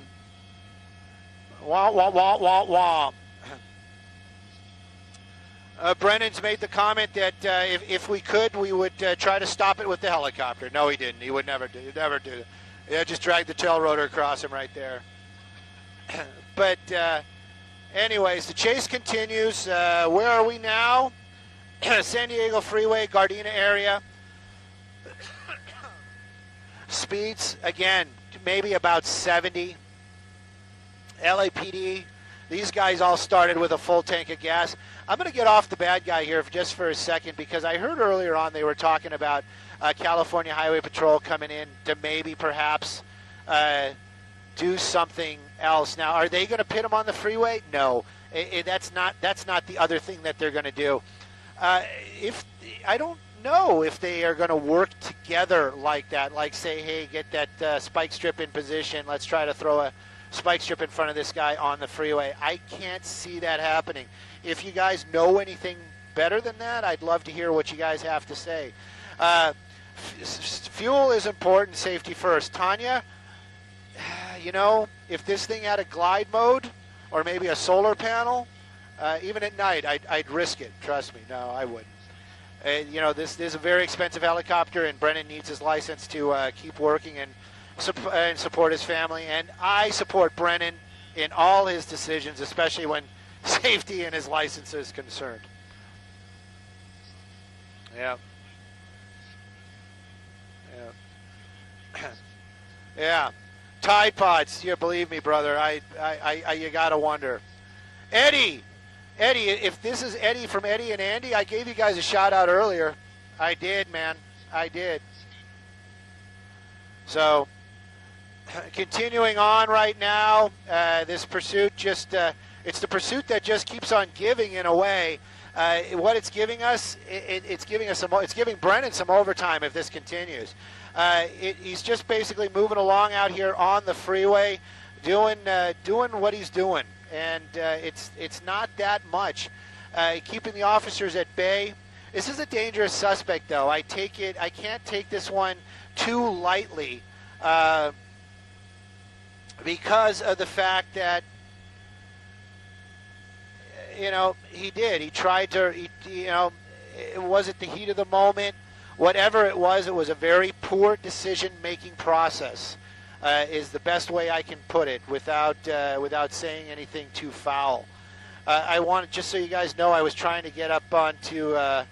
wah, wah, wah, wah. Brennan's made the comment that if we could, we would try to stop it with the helicopter. No, he didn't. He would never do it. Yeah, just drag the tail rotor across him right there. But anyways, the chase continues. Where are we now? San Diego Freeway, Gardena area. Speeds, again, maybe about 70. LAPD, these guys all started with a full tank of gas. I'm going to get off the bad guy here just for a second, because I heard earlier on they were talking about California Highway Patrol coming in to maybe perhaps do something else. Now, are they going to pit them on the freeway? No, that's not the other thing that they're going to do. If I don't know if they are going to work together like that, like say, hey, get that spike strip in position. Let's try to throw a spike strip in front of this guy on the freeway. I can't see that happening. If you guys know anything better than that, I'd love to hear what you guys have to say. Fuel is important, safety first. Tanya, if this thing had a glide mode or maybe a solar panel, even at night, I'd risk it. Trust me. No, I wouldn't. This is a very expensive helicopter, and Brennan needs his license to keep working and support his family. And I support Brennan in all his decisions, especially when safety and his license is concerned. Yeah. Yeah. Tide Pods. You believe me, brother. You gotta wonder. Eddie, if this is Eddie from Eddie and Andy, I gave you guys a shout out earlier. I did, man. I did. So, continuing on right now, this pursuit it's the pursuit that just keeps on giving in a way. What it's giving us, it's giving Brennan some overtime if this continues. He's just basically moving along out here on the freeway, doing what he's doing. And it's not that much. Keeping the officers at bay. This is a dangerous suspect, though. I can't take this one too lightly because of the fact that, he did. He tried to, it wasn't the heat of the moment. Whatever it was a very poor decision-making process. Is the best way I can put it without saying anything too foul. I want, just so you guys know, I was trying to get up onto the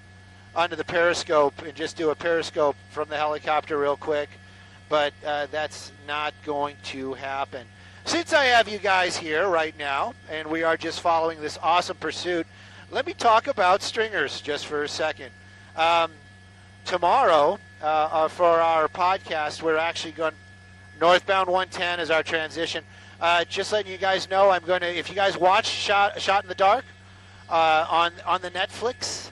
periscope and just do a periscope from the helicopter real quick, but that's not going to happen. Since I have you guys here right now, and we are just following this awesome pursuit, let me talk about stringers just for a second. Tomorrow, for our podcast, we're actually going. Northbound 110 is our transition. Just letting you guys know, I'm going to, if you guys watch Shot in the Dark on the Netflix,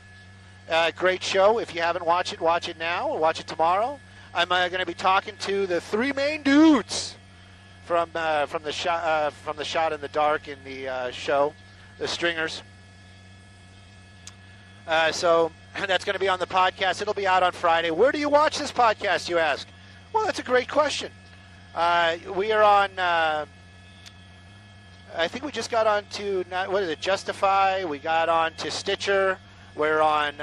great show. If you haven't watched it, watch it now. Watch it tomorrow. I'm going to be talking to the three main dudes from the Shot in the Dark in the show, the Stringers. So that's going to be on the podcast. It'll be out on Friday. Where do you watch this podcast, you ask? Well, that's a great question. We are on, I think we just got on to, Justify. We got on to Stitcher. We're on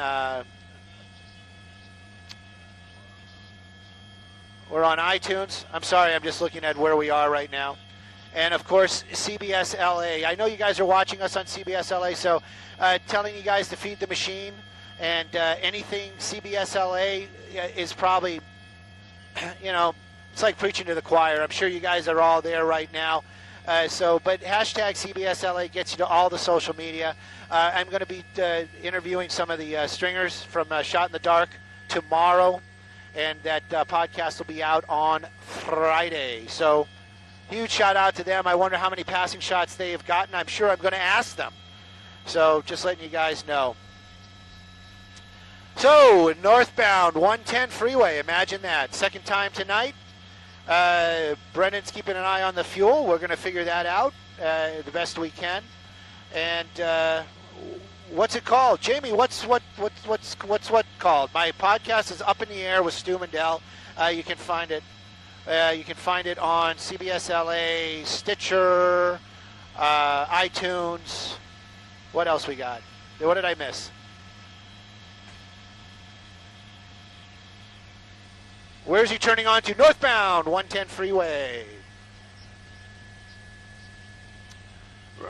iTunes. I'm sorry, I'm just looking at where we are right now. And, of course, CBS LA. I know you guys are watching us on CBS LA, so telling you guys to feed the machine. And anything CBS LA is probably, it's like preaching to the choir. I'm sure you guys are all there right now. But hashtag CBSLA gets you to all the social media. I'm going to be interviewing some of the stringers from Shot in the Dark tomorrow, and that podcast will be out on Friday. So huge shout out to them. I wonder how many passing shots they have gotten. I'm sure I'm going to ask them. So just letting you guys know. So northbound 110 freeway, imagine that. Second time tonight. Brendan's keeping an eye on the fuel. We're going to figure that out the best we can. And what's it called, Jamie? What's what called? My podcast is Up in the Air with Stu Mandel. You can find it. You can find it on CBS LA, Stitcher, iTunes. What else we got? What did I miss? Where's he turning on to? Northbound 110 freeway.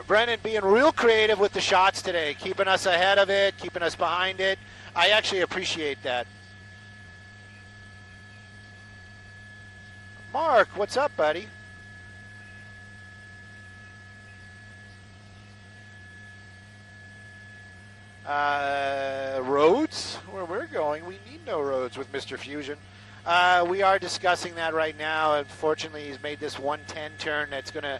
Brennan being real creative with the shots today, keeping us ahead of it, keeping us behind it. I actually appreciate that. Mark, what's up, buddy? Roads? Where we're going, we need no roads with Mr. Fusion. We are discussing that right now. Unfortunately, he's made this 110 turn that's going to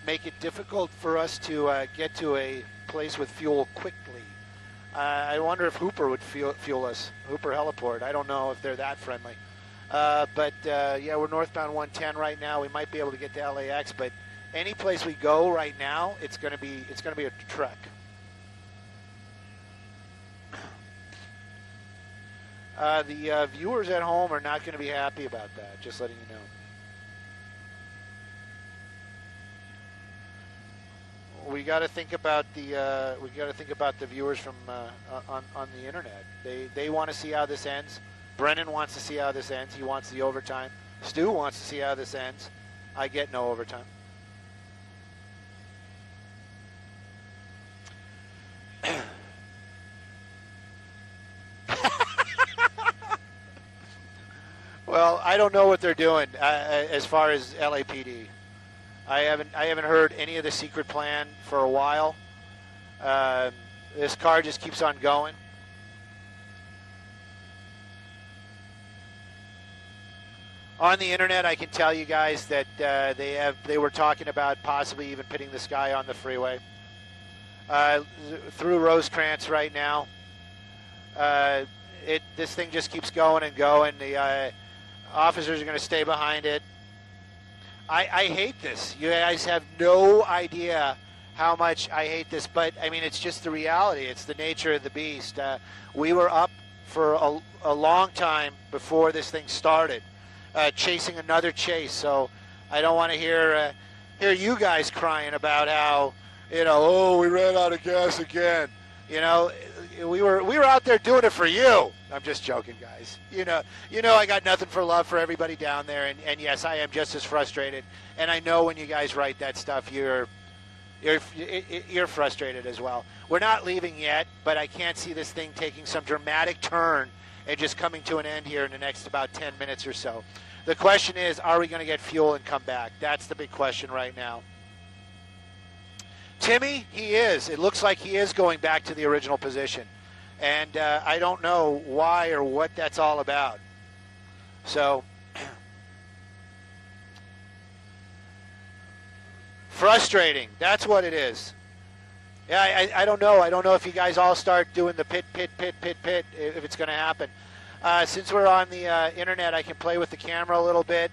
make it difficult for us to get to a place with fuel quickly. I wonder if Hooper would fuel us. Hooper Heliport. I don't know if they're that friendly. Yeah, we're northbound 110 right now. We might be able to get to LAX, but any place we go right now, it's going to be a trek. The viewers at home are not going to be happy about that. Just letting you know. We got to think about the viewers from on the internet. They want to see how this ends. Brennan wants to see how this ends. He wants the overtime. Stu wants to see how this ends. I get no overtime. Well, I don't know what they're doing as far as LAPD. I haven't heard any of the secret plan for a while. This car just keeps on going. On the internet, I can tell you guys that they were talking about possibly even putting this guy on the freeway through Rosecrans right now. This thing just keeps going and going. The officers are going to stay behind it. I hate this. You guys have no idea how much I hate this, but I mean, it's just the reality. It's the nature of the beast. We were up for a long time before this thing started, chasing another chase. So I don't want to hear you guys crying about how, we ran out of gas again. We were out there doing it for you. I'm just joking, guys. I got nothing for love for everybody down there, and yes, I am just as frustrated. And I know when you guys write that stuff, you're frustrated as well. We're not leaving yet, but I can't see this thing taking some dramatic turn and just coming to an end here in the next about 10 minutes or so. The question is, are we going to get fuel and come back? That's the big question right now. Timmy, he is. It looks like he is going back to the original position. And I don't know why or what that's all about. So, frustrating. That's what it is. Yeah, I don't know. I don't know if you guys all start doing the pit, if it's going to happen. Since we're on the internet, I can play with the camera a little bit,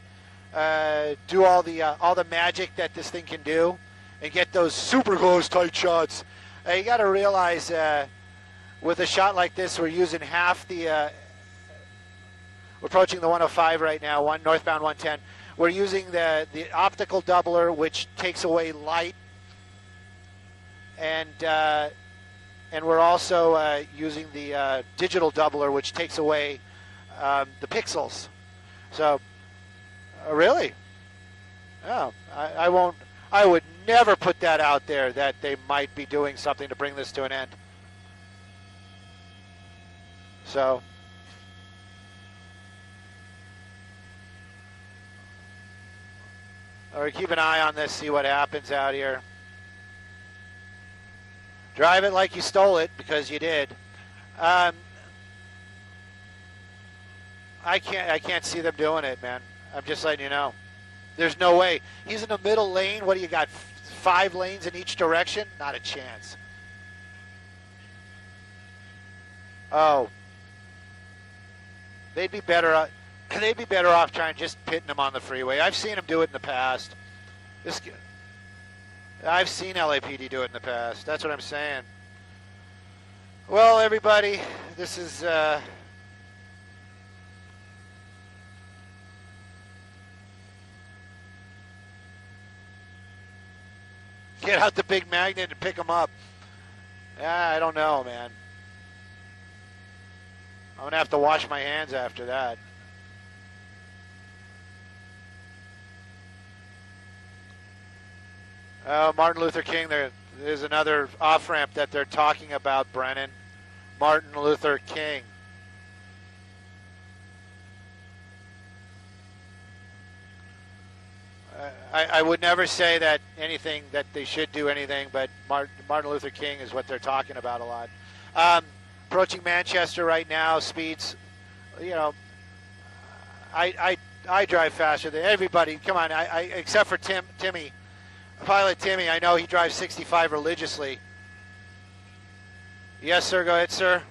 do all the magic that this thing can do, and get those super close tight shots. You got to realize with a shot like this, we're using half the. We're approaching the 105 right now, northbound 110. We're using the optical doubler, which takes away light, and we're also using the digital doubler, which takes away the pixels. So, really? Oh, I won't. I would never put that out there that they might be doing something to bring this to an end. So, Or keep an eye on this, see what happens out here. Drive it like you stole it, because you did. I can't see them doing it, man. I'm just letting you know. There's no way. He's in the middle lane. What do you got? 5 lanes in each direction? Not a chance. Oh. They'd be better off trying just pitting him on the freeway. I've seen him do it in the past. I've seen LAPD do it in the past. That's what I'm saying. Well, everybody, this is get out the big magnet and pick them up. I don't know, man. I'm going to have to wash my hands after that. Martin Luther King, there's another off-ramp that they're talking about, Brennan. Martin Luther King. I would never say that they should do anything, but Martin Luther King is what they're talking about a lot. Approaching Manchester right now, speeds, you know, I drive faster than everybody. Come on, except for Timmy. Pilot Timmy, I know he drives 65 religiously. Yes, sir. Go ahead, sir.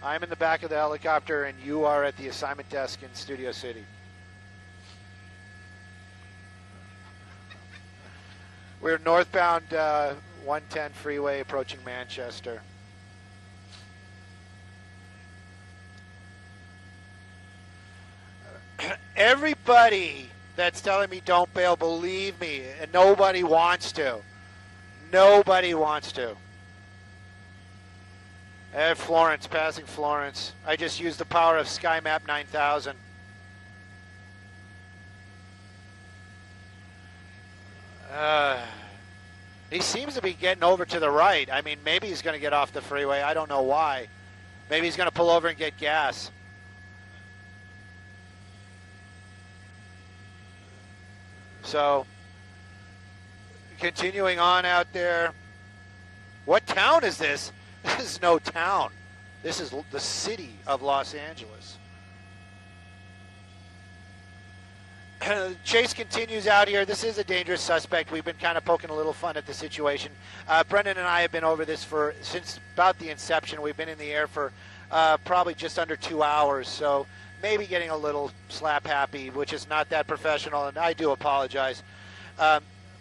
I'm in the back of the helicopter, and you are at the assignment desk in Studio City. We're northbound 110 freeway approaching Manchester. Everybody that's telling me don't bail, believe me, and nobody wants to. Nobody wants to. Florence, passing Florence. I just used the power of SkyMap 9000. He seems to be getting over to the right. I mean, maybe he's going to get off the freeway. I don't know why. Maybe he's going to pull over and get gas. So, continuing on out there. What town is this? This is no town. This is the city of Los Angeles. Chase continues out here. This is a dangerous suspect. We've been kind of poking a little fun at the situation. Brendan and I have been over this since about the inception. We've been in the air for probably just under 2 hours, so maybe getting a little slap happy, which is not that professional, and I do apologize.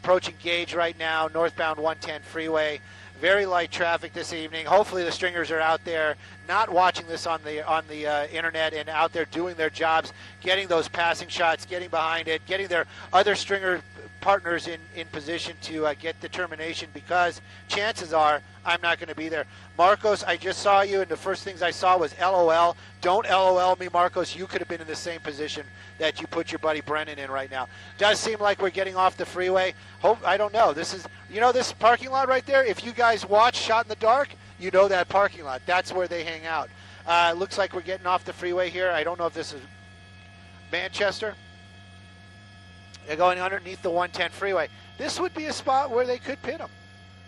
Approaching Gage right now, northbound 110 freeway. Very light traffic this evening. Hopefully the stringers are out there not watching this on the internet and out there doing their jobs, getting those passing shots, getting behind it, getting their other stringer partners in position to get determination, because chances are I'm not going to be there. Marcos, I just saw you, and the first things I saw was LOL. Don't LOL me, Marcos. You could have been in the same position that you put your buddy Brennan in right now. Does seem like we're getting off the freeway. I don't know. This is, this parking lot right there, if you guys watch Shot in the Dark, you know that parking lot. That's where they hang out. Looks like we're getting off the freeway here. I don't know if this is Manchester. They're going underneath the 110 freeway. This would be a spot where they could pit them.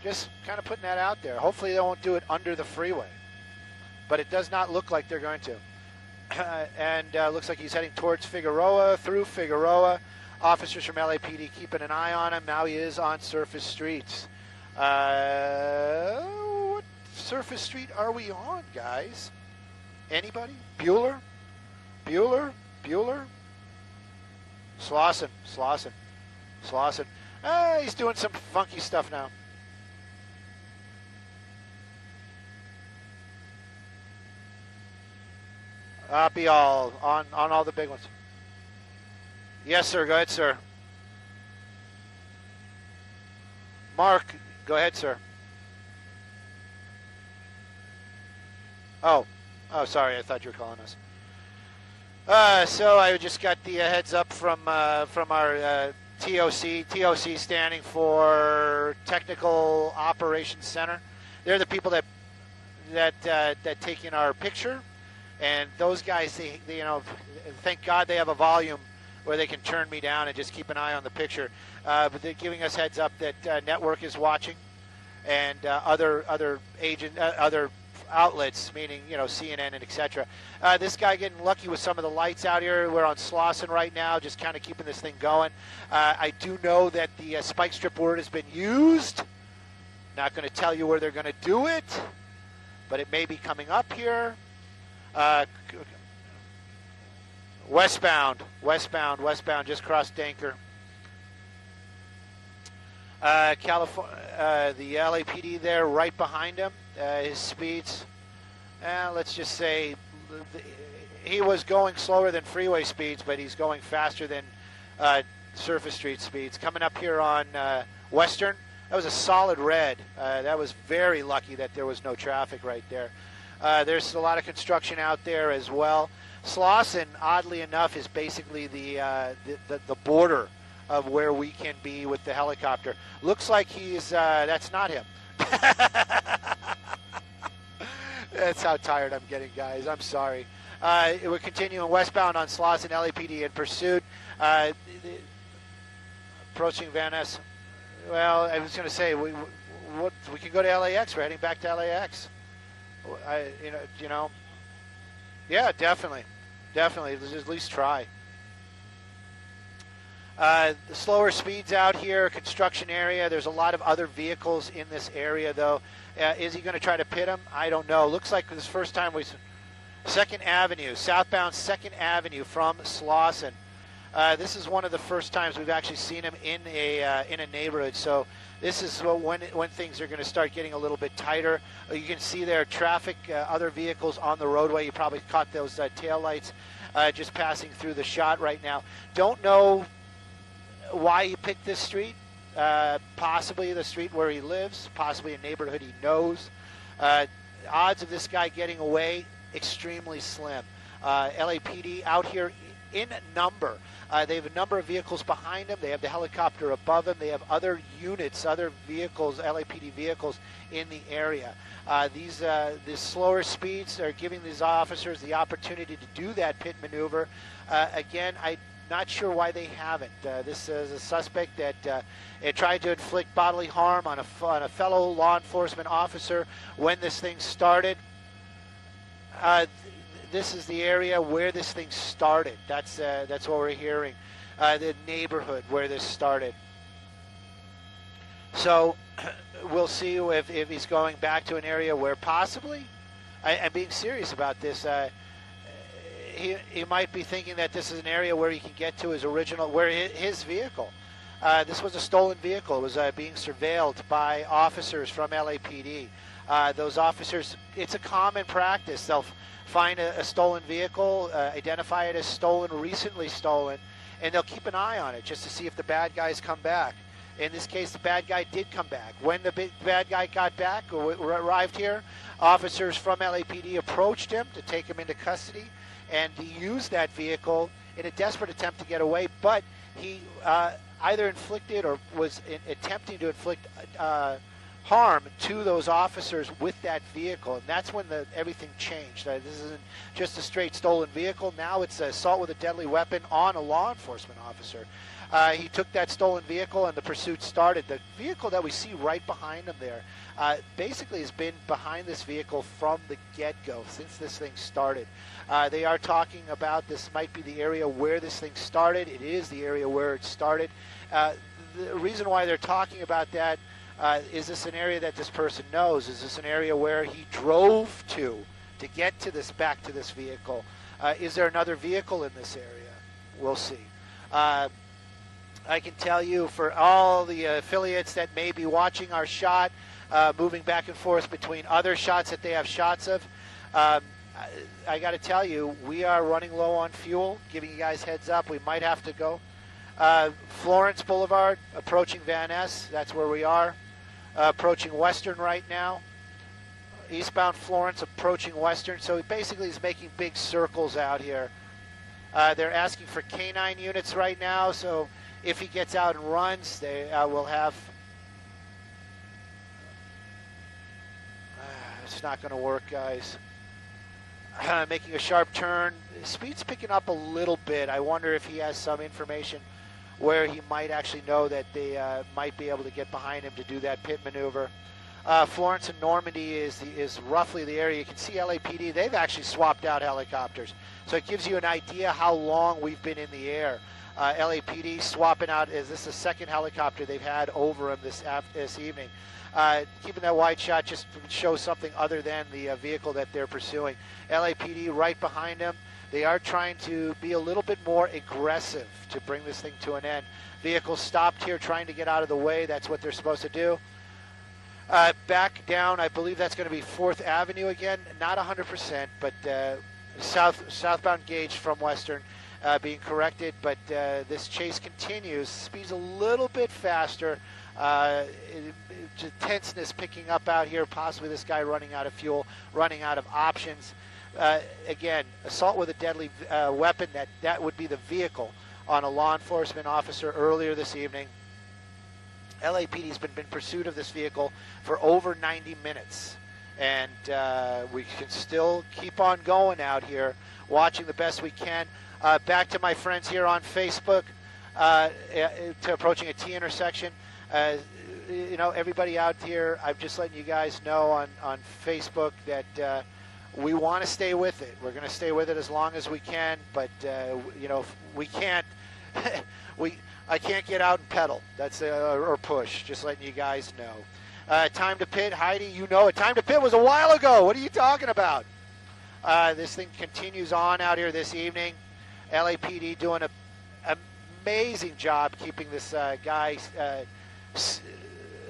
Just kind of putting that out there. Hopefully they won't do it under the freeway. But it does not look like they're going to. And looks like he's heading towards Figueroa, through Figueroa. Officers from LAPD keeping an eye on him. Now he is on surface streets. What surface street are we on, guys? Anybody? Bueller? Slauson. He's doing some funky stuff now. Be all on all the big ones. Yes, sir. Go ahead, sir. Mark, go ahead, sir. Oh, sorry. I thought you were calling us. So I just got the heads up from our TOC. TOC standing for Technical Operations Center. They're the people that take in our picture, And those guys, they, you know, thank God they have a volume where they can turn me down and just keep an eye on the picture. But they're giving us heads up that Network is watching, and other outlets, meaning, you know, CNN and etc. This guy getting lucky with some of the lights out here. We're on Slauson right now, just kind of keeping this thing going. I do know that the spike strip word has been used. Not going to tell you where they're going to do it, but it may be coming up here. Westbound, just crossed Danker. California, the LAPD there right behind him. His speeds, let's just say, he was going slower than freeway speeds, but he's going faster than surface street speeds. Coming up here on Western, that was a solid red. That was very lucky that there was no traffic right there. There's a lot of construction out there as well. Slauson, oddly enough, is basically the border of where we can be with the helicopter. Looks like he's, that's not him. That's how tired I'm getting, guys. I'm sorry. We're continuing westbound on Slauson, LAPD in pursuit. Approaching Van Ness. Well, I was going to say, we can go to LAX. We're heading back to LAX. You know. Yeah, definitely. Let's at least try. The slower speeds out here, construction area. There's a lot of other vehicles in this area, though. Is he going to try to pit him? I don't know. Looks like this first time we... 2nd Avenue, southbound 2nd Avenue from Slauson. This is one of the first times we've actually seen him in a neighborhood. So this is when things are going to start getting a little bit tighter. You can see there traffic, other vehicles on the roadway. You probably caught those taillights just passing through the shot right now. Don't know why he picked this street. Possibly the street where he lives, possibly a neighborhood he knows. Odds of this guy getting away, extremely slim. LAPD out here in number. They have a number of vehicles behind them. They have the helicopter above them. They have other units, other vehicles, LAPD vehicles in the area. These slower speeds are giving these officers the opportunity to do that pit maneuver. Again, I'm not sure why they haven't. This is a suspect that it tried to inflict bodily harm on a fellow law enforcement officer when this thing started. This is the area where this thing started. That's what we're hearing. The neighborhood where this started. So we'll see if he's going back to an area where possibly, I'm being serious about this, he might be thinking that this is an area where he can get to his vehicle. This was a stolen vehicle. It was being surveilled by officers from LAPD. Those officers, it's a common practice. They'll find a stolen vehicle, identify it as stolen, recently stolen, and they'll keep an eye on it just to see if the bad guys come back. In this case, the bad guy did come back. When the bad guy got back or arrived here, officers from LAPD approached him to take him into custody, and he used that vehicle in a desperate attempt to get away, but he either inflicted or was attempting to inflict harm to those officers with that vehicle, and that's when everything changed. This isn't just a straight stolen vehicle. Now it's assault with a deadly weapon on a law enforcement officer. He took that stolen vehicle and the pursuit started. The vehicle that we see right behind him there basically has been behind this vehicle from the get-go since this thing started. They are talking about this might be the area where this thing started. It is the area where it started. The reason why they're talking about that, is this an area that this person knows? Is this an area where he drove to get to back to this vehicle? Is there another vehicle in this area? We'll see. I can tell you for all the affiliates that may be watching our shot, moving back and forth between other shots that they have shots of, I got to tell you, we are running low on fuel, giving you guys heads up. We might have to go. Florence Boulevard, approaching Van Ness, that's where we are. Approaching Western right now. Eastbound Florence, approaching Western. So basically he's making big circles out here. They're asking for canine units right now, so if he gets out and runs, they will have... it's not going to work, guys. making a sharp turn. Speed's picking up a little bit. I wonder if he has some information where he might actually know that they might be able to get behind him to do that pit maneuver. Florence and Normandy is roughly the area. You can see LAPD, they've actually swapped out helicopters. So it gives you an idea how long we've been in the air. LAPD swapping out, is this the second helicopter they've had over them this evening. Keeping that wide shot just shows something other than the vehicle that they're pursuing. LAPD right behind them. They are trying to be a little bit more aggressive to bring this thing to an end. Vehicle stopped here trying to get out of the way. That's what they're supposed to do. Back down, I believe that's going to be 4th Avenue again. Not 100%, but southbound gauge from Western being corrected. But this chase continues. Speed's a little bit faster. Tenseness picking up out here. Possibly this guy running out of fuel, running out of options. Again, assault with a deadly weapon, that would be the vehicle on a law enforcement officer earlier this evening. LAPD's been in pursuit of this vehicle for over 90 minutes. And we can still keep on going out here, watching the best we can. Back to my friends here on Facebook, to approaching a T intersection. You know, everybody out here, I'm just letting you guys know on Facebook that we want to stay with it. We're going to stay with it as long as we can, but you know, we can't. I can't get out and pedal. That's or push. Just letting you guys know. Time to pit, Heidi. You know it. Time to pit was a while ago. What are you talking about? This thing continues on out here this evening. LAPD doing an amazing job keeping this guy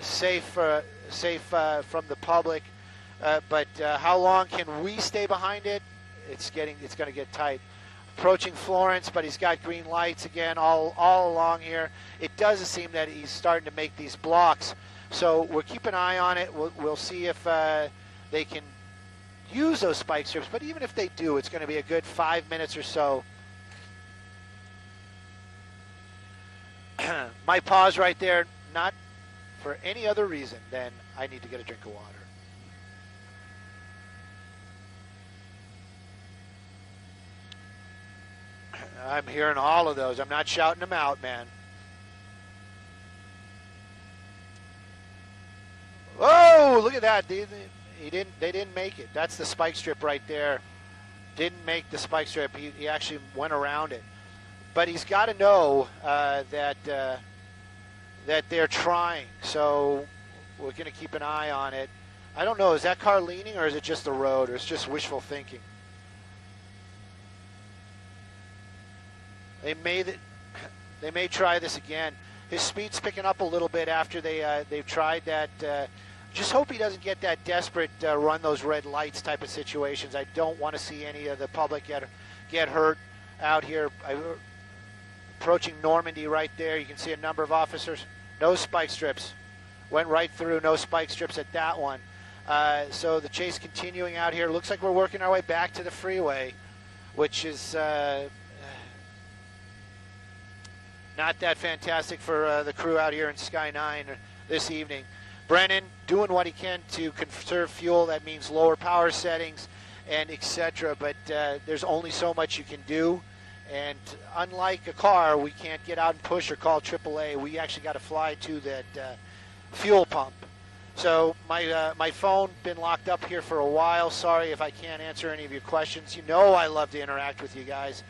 safe from the public. But how long can we stay behind it? It's going to get tight. Approaching Florence, but he's got green lights again all along here. It does seem that he's starting to make these blocks. So we'll keep an eye on it. We'll see if they can use those spike strips. But even if they do, it's going to be a good 5 minutes or so. My pause right there, not for any other reason than I need to get a drink of water. I'm hearing all of those. I'm not shouting them out, man. Oh, look at that. They didn't make it. That's the spike strip right there. Didn't make the spike strip. He actually went around it. But he's got to know that they're trying. So we're going to keep an eye on it. I don't know. Is that car leaning, or is it just the road, or it's just wishful thinking? They may try this again. His speed's picking up a little bit after they've tried that. Just hope he doesn't get that desperate run those red lights type of situations. I don't want to see any of the public get hurt out here. Approaching Normandy right there. You can see a number of officers. No spike strips. Went right through. No spike strips at that one. So the chase continuing out here. Looks like we're working our way back to the freeway, which is not that fantastic for the crew out here in Sky 9 this evening. Brennan doing what he can to conserve fuel. That means lower power settings and etc. But there's only so much you can do. And unlike a car, we can't get out and push or call AAA. We actually got to fly to that fuel pump. So my phone been locked up here for a while. Sorry if I can't answer any of your questions. You know I love to interact with you guys.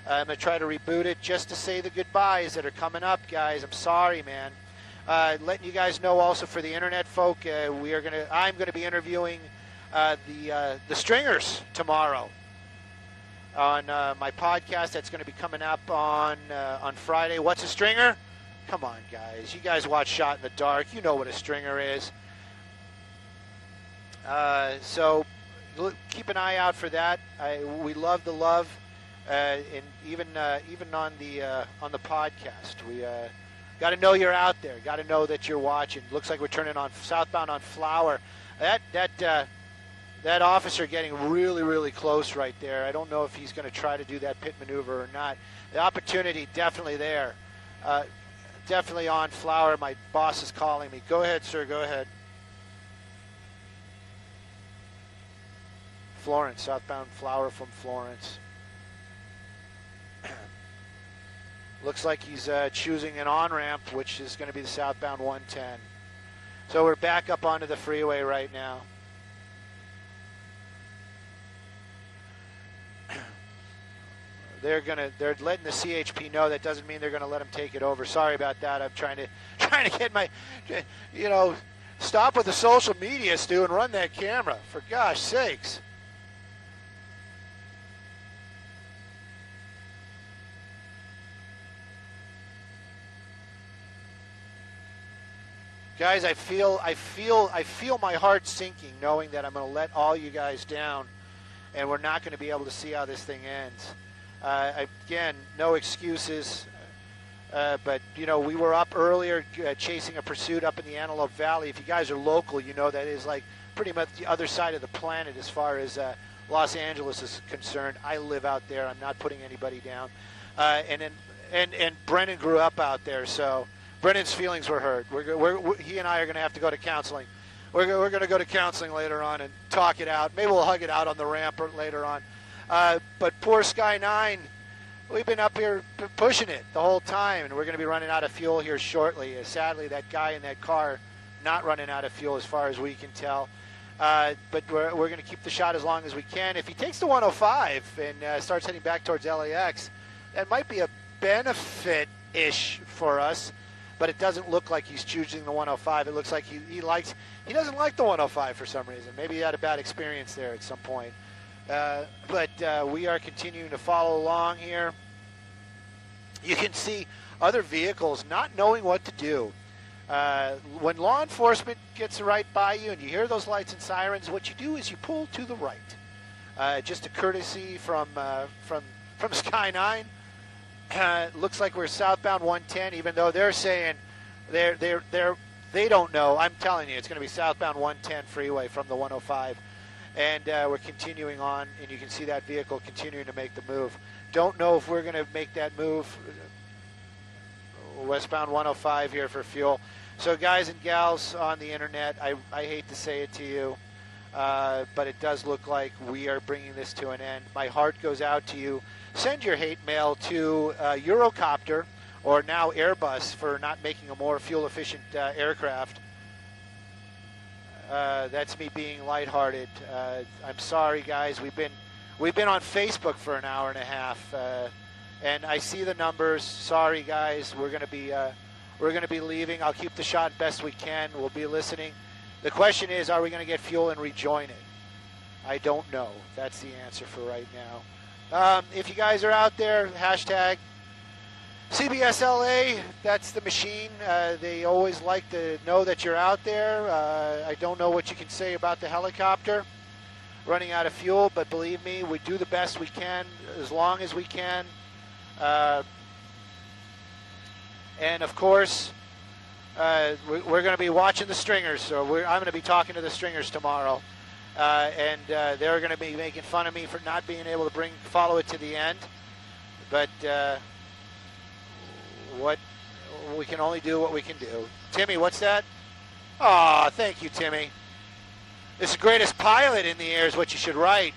I'm going to try to reboot it just to say the goodbyes that are coming up, guys. I'm sorry, man. Letting you guys know also for the internet folk, I'm going to be interviewing the Stringers tomorrow on my podcast. That's going to be coming up on Friday. What's a stringer? Come on, guys. You guys watch Shot in the Dark. You know what a stringer is. So keep an eye out for that. We love the love. And even on the podcast, we got to know you're out there. Got to know that you're watching. Looks like we're turning on southbound on Flower. That officer getting really, really close right there. I don't know if he's going to try to do that pit maneuver or not. The opportunity definitely there. Definitely on Flower. My boss is calling me. Go ahead, sir. Go ahead. Florence, southbound Flower from Florence. Looks like he's choosing an on-ramp, which is going to be the southbound 110. So we're back up onto the freeway right now. They're letting the CHP know. That doesn't mean they're gonna let him take it over. Sorry about that. I'm trying to get my, stop with the social media, Stu, and run that camera, for gosh sakes. Guys, I feel my heart sinking, knowing that I'm going to let all you guys down, and we're not going to be able to see how this thing ends. Again, no excuses, but we were up earlier chasing a pursuit up in the Antelope Valley. If you guys are local, you know that is like pretty much the other side of the planet as far as Los Angeles is concerned. I live out there. I'm not putting anybody down. And Brennan grew up out there, so Brennan's feelings were hurt. He and I are going to have to go to counseling. We're going to go to counseling later on and talk it out. Maybe we'll hug it out on the ramp later on. But poor Sky 9, we've been up here pushing it the whole time, and we're going to be running out of fuel here shortly. Sadly, that guy in that car not running out of fuel as far as we can tell. But we're going to keep the shot as long as we can. If he takes the 105 and starts heading back towards LAX, that might be a benefit-ish for us. But it doesn't look like he's choosing the 105. It looks like he doesn't like the 105 for some reason. Maybe he had a bad experience there at some point. But we are continuing to follow along here. You can see other vehicles not knowing what to do. When law enforcement gets right by you and you hear those lights and sirens, what you do is you pull to the right. Just a courtesy from Sky 9. Looks like we're southbound 110, even though they're saying they don't know. I'm telling you, it's going to be southbound 110 freeway from the 105. And we're continuing on, and you can see that vehicle continuing to make the move. Don't know if we're going to make that move. Westbound 105 here for fuel. So guys and gals on the internet, I hate to say it to you, but it does look like we are bringing this to an end. My heart goes out to you. Send your hate mail to Eurocopter, or now Airbus, for not making a more fuel-efficient aircraft. That's me being lighthearted. I'm sorry, guys. We've been on Facebook for an hour and a half, and I see the numbers. Sorry, guys. We're gonna be leaving. I'll keep the shot best we can. We'll be listening. The question is, are we gonna get fuel and rejoin it? I don't know. That's the answer for right now. If you guys are out there, hashtag CBSLA, that's the machine. They always like to know that you're out there. I don't know what you can say about the helicopter running out of fuel, but believe me, we do the best we can as long as we can. And of course, we're going to be watching the Stringers, so I'm going to be talking to the Stringers tomorrow. And they're going to be making fun of me for not being able to follow it to the end. But we can only do what we can do. Timmy, what's that? Aw, thank you, Timmy. It's the greatest pilot in the air is what you should write.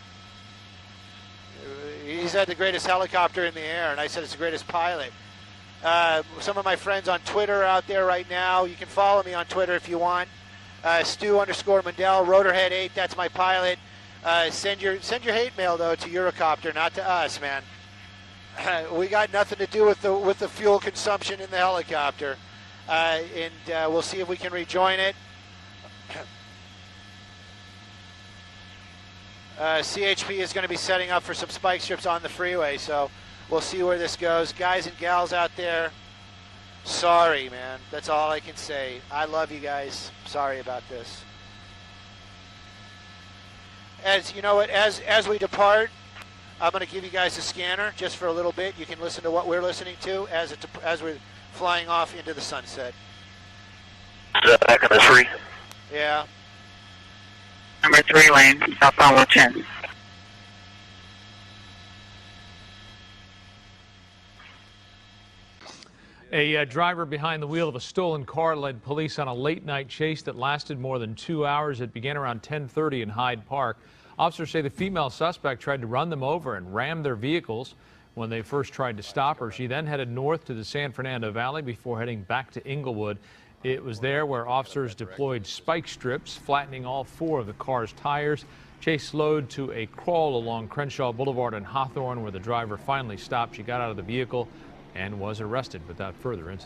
He's had the greatest helicopter in the air, and I said it's the greatest pilot. Some of my friends on Twitter are out there right now. You can follow me on Twitter if you want. Stu_Mundell, Rotorhead8, that's my pilot. Send your hate mail though to Eurocopter, not to us, man. We got nothing to do with the fuel consumption in the helicopter, and we'll see if we can rejoin it. CHP is going to be setting up for some spike strips on the freeway, so we'll see where this goes. Guys and gals out there, sorry, man. That's all I can say. I love you guys. Sorry about this. As you know what, as we depart, I'm going to give you guys a scanner just for a little bit. You can listen to what we're listening to as we're flying off into the sunset. Is that back on the 3? Yeah. Number 3 lane, southbound 110. A driver behind the wheel of a stolen car led police on a late-night chase that lasted more than 2 hours. It began around 10:30 in Hyde Park. Officers say the female suspect tried to run them over and ram their vehicles when they first tried to stop her. She then headed north to the San Fernando Valley before heading back to Inglewood. It was there where officers deployed spike strips, flattening all 4 of the car's tires. Chase slowed to a crawl along Crenshaw Boulevard and Hawthorne, where the driver finally stopped. She got out of the vehicle and was arrested without further incident.